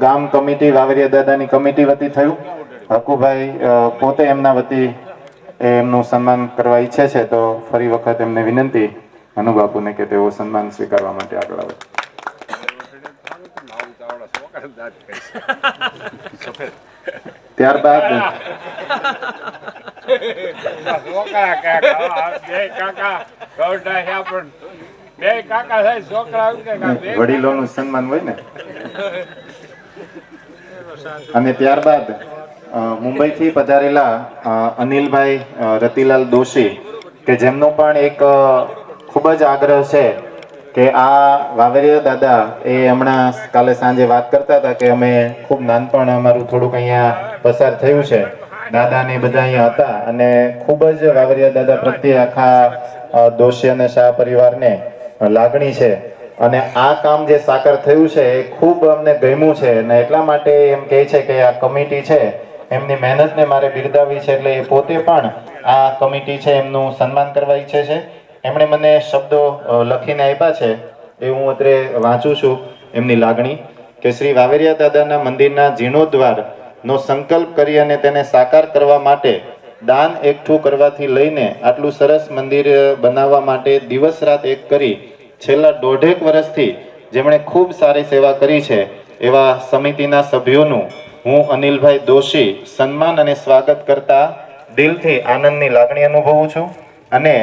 ગામ કમિટી વાવરિયા દાદાની કમિટી વતી થયું. હકુભાઈ પોતે એમના વતી એમનું સન્માન કરવા ઈચ્છે છે. તો ફરી વખત એમને વિનંતી અનુબાપુને કે તેઓ સન્માન સ્વીકારવા માટે આગળ આવે. ત્યારબાદ વડીલોનું સન્માન હોય ને. અને ત્યારબાદ મુંબઈથી પધારેલા અનિલભાઈ રતિલાલ દોશી કે જેમનો પણ એક ખૂબ જ આગ્રહ છે કે આ વાવરિયા દાદા એ હમણાં કાલે સાંજે વાત કરતા હતા કે અમે ખૂબ નાનપણ અમારું થોડુંક અહીંયા પસાર થયું છે. દાદા ને બધા અહીંયા હતા અને ખૂબ જ વાવરિયા દાદા પ્રત્યે આખા દોશી અને શાહ પરિવારને લાગણી છે. અને આ કામ જે સાકર થયું છે એ ખૂબ અમને ગમ્યું છે. અને એટલા માટે એમ કહે છે કે આ કમિટી છે એમની મહેનતને મારે બિરદાવવી છે. એટલે એ પોતે પણ આ કમિટી છે એમનું સન્માન કરવા ઈચ્છે છે. એમણે મને શબ્દો લખીને આપ્યા છે એ હું અત્રે વાંચું છું. એમની લાગણી કે શ્રી વાવરિયા દાદાના મંદિરના જીર્ણોદ્ધાર નો સંકલ્પ કરી અને તેને સાકાર કરવા માટે દાન એકઠું કરવાથી લઈને આટલું સરસ મંદિર બનાવવા માટે દિવસ રાત એક કરી છેલ્લા 1.5 વર્ષથી જેમણે ખૂબ સારી સેવા કરી છે એવા સમિતિના સભ્યોનું હું અનિલભાઈ દોશી સન્માન અને સ્વાગત કરતા દિલથી આનંદની લાગણી અનુભવું છું. અને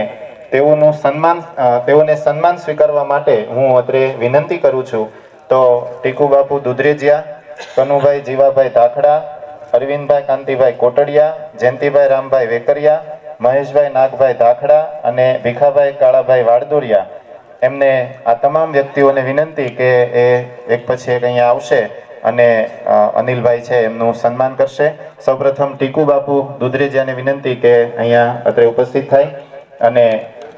તેઓને સન્માન સ્વીકારવા માટે હું અત્રે વિનંતી કરું છું. તો ટીકુબાપુ દુધરેજિયા, કનુભાઈ જીવાભાઈ ધાખડા, અરવિંદભાઈ કાંતિભાઈ કોટડિયા, જયંતિભાઈ રામભાઈ વેકરિયા, મહેશભાઈ નાગભાઈ ધાખડા અને ભીખાભાઈ કાળાભાઈ વાડદોરિયા એમને આ તમામ વ્યક્તિઓને વિનંતી કે એ એક પછી એક અહીંયા આવશે અને અનિલભાઈ છે એમનું સન્માન કરશે. સૌપ્રથમ ટીકુબાપુ દુધરેજિયાને વિનંતી કે અહીંયા અત્રે ઉપસ્થિત થાય અને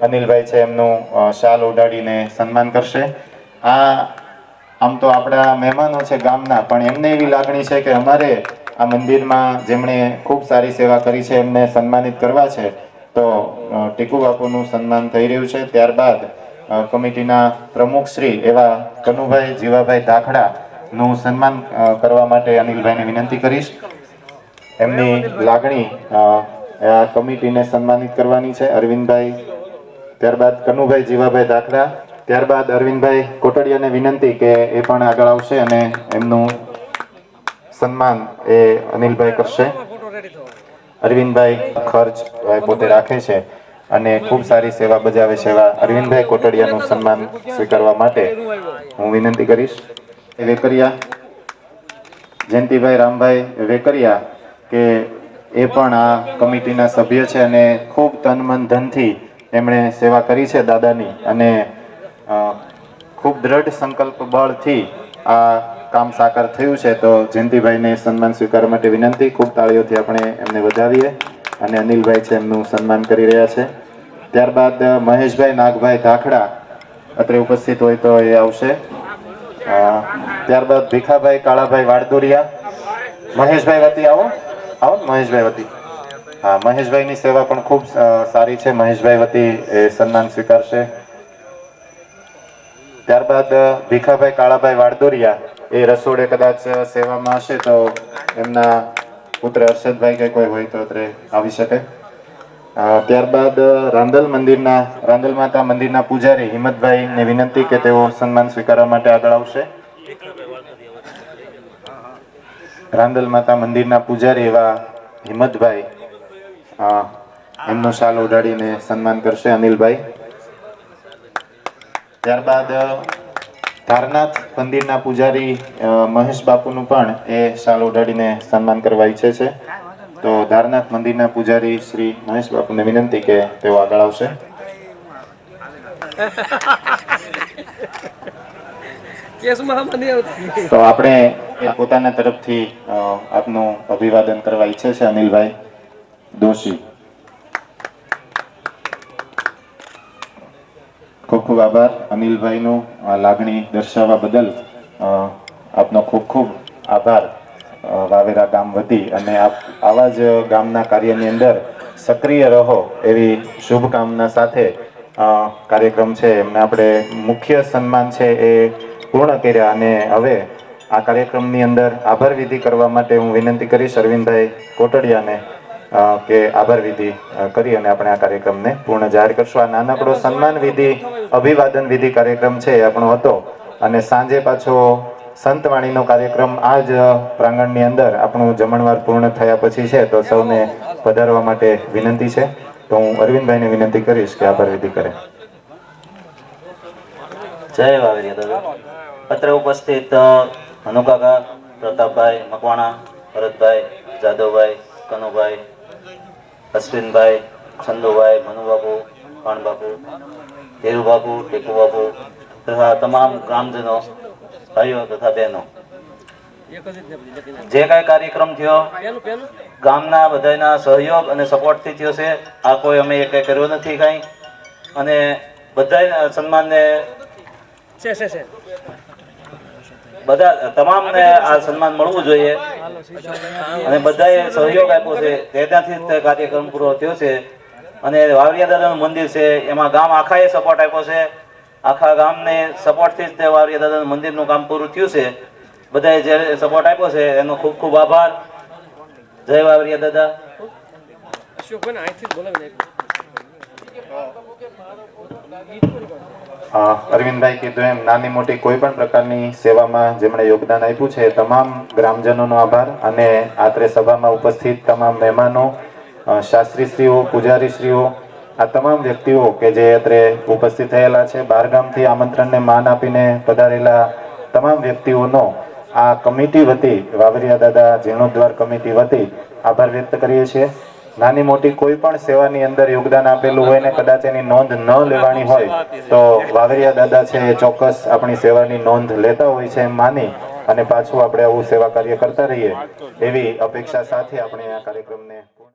અનિલભાઈ છે એમનું શાલ ઓઢાડીને સન્માન કરશે. આમ તો આપણા મહેમાનો છે ગામના, પણ એમને એવી લાગણી છે કે અમારે આ મંદિરમાં જેમણે ખૂબ સારી સેવા કરી છે એમને સન્માનિત કરવા છે. તો ટીકુબાપુનું સન્માન થઈ રહ્યું છે. ત્યારબાદ કમિટીના પ્રમુખ શ્રી એવા કનુભાઈ જીવાભાઈ ધાખડા નું સન્માન કરવા માટે અનિલભાઈને વિનંતી કરીશ. એમની લાગણી આ કમિટીને સન્માનિત કરવાની છે. અરવિંદભાઈ, ત્યારબાદ કનુભાઈ જીવાભાઈ ધાખડા, ત્યારબાદ અરવિંદભાઈ કોટડિયાને વિનંતી કે એ પણ આગળ આવશે અને એમનું સન્માન એ અનિલભાઈ કરશે. અરવિંદભાઈ ખર્ચ પોતે રાખે છે અને ખૂબ સારી સેવા બજાવે છે એવા અરવિંદભાઈ કોટડિયાનું સન્માન સ્વીકારવા માટે હું વિનંતી કરીશ. વેકરિયા, જયંતિભાઈ રામભાઈ વેકરિયા કે એ પણ આ કમિટીના સભ્ય છે અને ખૂબ તન મન ધનથી એમણે સેવા કરી છે દાદાની અને ખૂબ દ્રઢ સંકલ્પ બળથી આ કામ સાકાર થયું છે. તો જયંતિભાઈને સન્માન સ્વીકારવા માટે વિનંતી. ખૂબ તાળીઓથી આપણે એમને વધાવીએ. અને અનિલભાઈ છે એમનું સન્માન કરી રહ્યા છે. ત્યારબાદ મહેશભાઈ નાગભાઈ ધાખડા અત્રે ઉપસ્થિત હોય તો એ આવશે. ત્યારબાદ ભીખાભાઈ કાળાભાઈ વાડદોરિયા. મહેશભાઈ વતી આવો, આવો મહેશભાઈ વતી. હા, મહેશભાઈની સેવા પણ ખૂબ સારી છે. મહેશભાઈ વતી એ સન્માન સ્વીકારશે. ત્યારબાદ ભીખાભાઈ કાળાભાઈ વાડદોરિયા એ રસોડે કદાચ સેવામાં હશે તો એમના પુત્ર હર્ષદભાઈ કે કોઈ હોય તો અત્રે આવી શકે. ત્યારબાદ રાંદલ માતા મંદિરના પૂજારી હિંમતભાઈને વિનંતી કે તેઓ સન્માન સ્વીકારવા માટે આગળ આવશે. રાંદલ માતા મંદિરના પૂજારી એવા હિંમતભાઈ એમનો શાલ ઓઢાડીને સન્માન કરશે અનિલભાઈ. ત્યારબાદ ધારનાથ મંદિરના પૂજારી મહેશ બાપુનું પણ એ શાલ ઓઢાડીને સન્માન કરવા ઈચ્છે છે. તો ધારનાથ મંદિરના પૂજારી શ્રી મહેશ બાપુને વિનંતી કે તેઓ આગળ આવશે. તો આપણે પોતાના તરફથી આપનું અભિવાદન કરવા ઈચ્છે છે અનિલભાઈ દોશી. ખૂબ ખૂબ આભાર અનિલભાઈનું લાગણી દર્શાવવા બદલ. આપનો ખૂબ ખૂબ આભાર વાવેરા ગામ વતી, અને આપ આવા જ ગામના કાર્યની અંદર સક્રિય રહો એવી શુભકામના સાથે કાર્યક્રમ છે એમને આપણે મુખ્ય સન્માન છે એ પૂર્ણ કર્યા. અને હવે આ કાર્યક્રમની અંદર આભાર વિધિ કરવા માટે હું વિનંતી કરીશ અરવિંદભાઈ કોટડિયાને કે આભાર વિધિ કરી અને આપણે આ કાર્યક્રમને પૂર્ણ જાહેર કરશું. આ નાનકડો સન્માન વિધિ અભિવાદન વિધિ કાર્યક્રમ છે એ આપણો હતો, અને સાંજે પાછો સંતવાણીનો કાર્યક્રમ આ જ પ્રાંગણની અંદર આપણું જમણવાર પૂર્ણ થયા પછી છે. તો સૌને પધારવા માટે વિનંતી છે. તો હું અરવિંદભાઈને વિનંતી કરીશ કે આભાર વિધિ કરે. જય વાવેરિયા દાદા. પત્ર ઉપસ્થિત હનુકાકા, પ્રતાપભાઈ મકવાણા, ભરતભાઈ, જાદવભાઈ, કનુભાઈ, અશ્વિનભાઈ, છંદુભાઈ, મનુબાપુ, પાણબાપુ, ધીરુબાપુ, ટેકુબાપુ તથા તમામ ગ્રામજનો, ભાઈઓ તથા બહેનો, જે કાંઈ કાર્યક્રમ થયો ગામના બધાના સહયોગ અને સપોર્ટથી થયો છે. આ કોઈ અમે એક કર્યો નથી કાંઈ, અને બધા સન્માનને બધા તમામને આ સન્માન મળવું જોઈએ, અને બધાએ સહયોગ આપ્યો છે. તેનાથી કાર્યક્રમ પૂરો થયો છે. અને વાવરિયા દાદાનું મંદિર છે એમાં ગામ આખાએ સપોર્ટ આપ્યો છે. આખા ગામને સપોર્ટથી જ તે વાવરિયા દાદાનું મંદિરનું કામ પૂરું થયું છે. બધાએ જે સપોર્ટ આપ્યો છે એનો ખૂબ ખૂબ આભાર. જય વાવરિયા દાદા. અરવિંદભાઈ કીધું એમ નાની મોટી કોઈ પણ પ્રકારની સેવામાં જેમણે યોગદાન આપ્યું છે તમામ ગ્રામજનોનો આભાર. અને આત્રે સભામાં ઉપસ્થિત તમામ મહેમાનો, શાસ્ત્રીશ્રીઓ, પૂજારીશ્રીઓ, આ તમામ વ્યક્તિઓ કે જે અત્રે ઉપસ્થિત થયેલા છે, બહારગામથી આમંત્રણને માન આપીને પધારેલા તમામ વ્યક્તિઓનો આ કમિટી વતી, વાવરિયા દાદા જીર્ણોદ્ધાર કમિટી વતી આભાર વ્યક્ત કરીએ છીએ. નાની મોટી કોઈ પણ સેવાની અંદર યોગદાન આપેલું હોય ને કદાચ એની નોંધ ન લેવાની હોય તો વાવરિયા દાદા છે એ ચોક્કસ આપણી સેવાની નોંધ લેતા હોય છે એમ માની અને પાછું આપણે આવું સેવા કાર્ય કરતા રહીએ એવી અપેક્ષા સાથે આપણે આ કાર્યક્રમને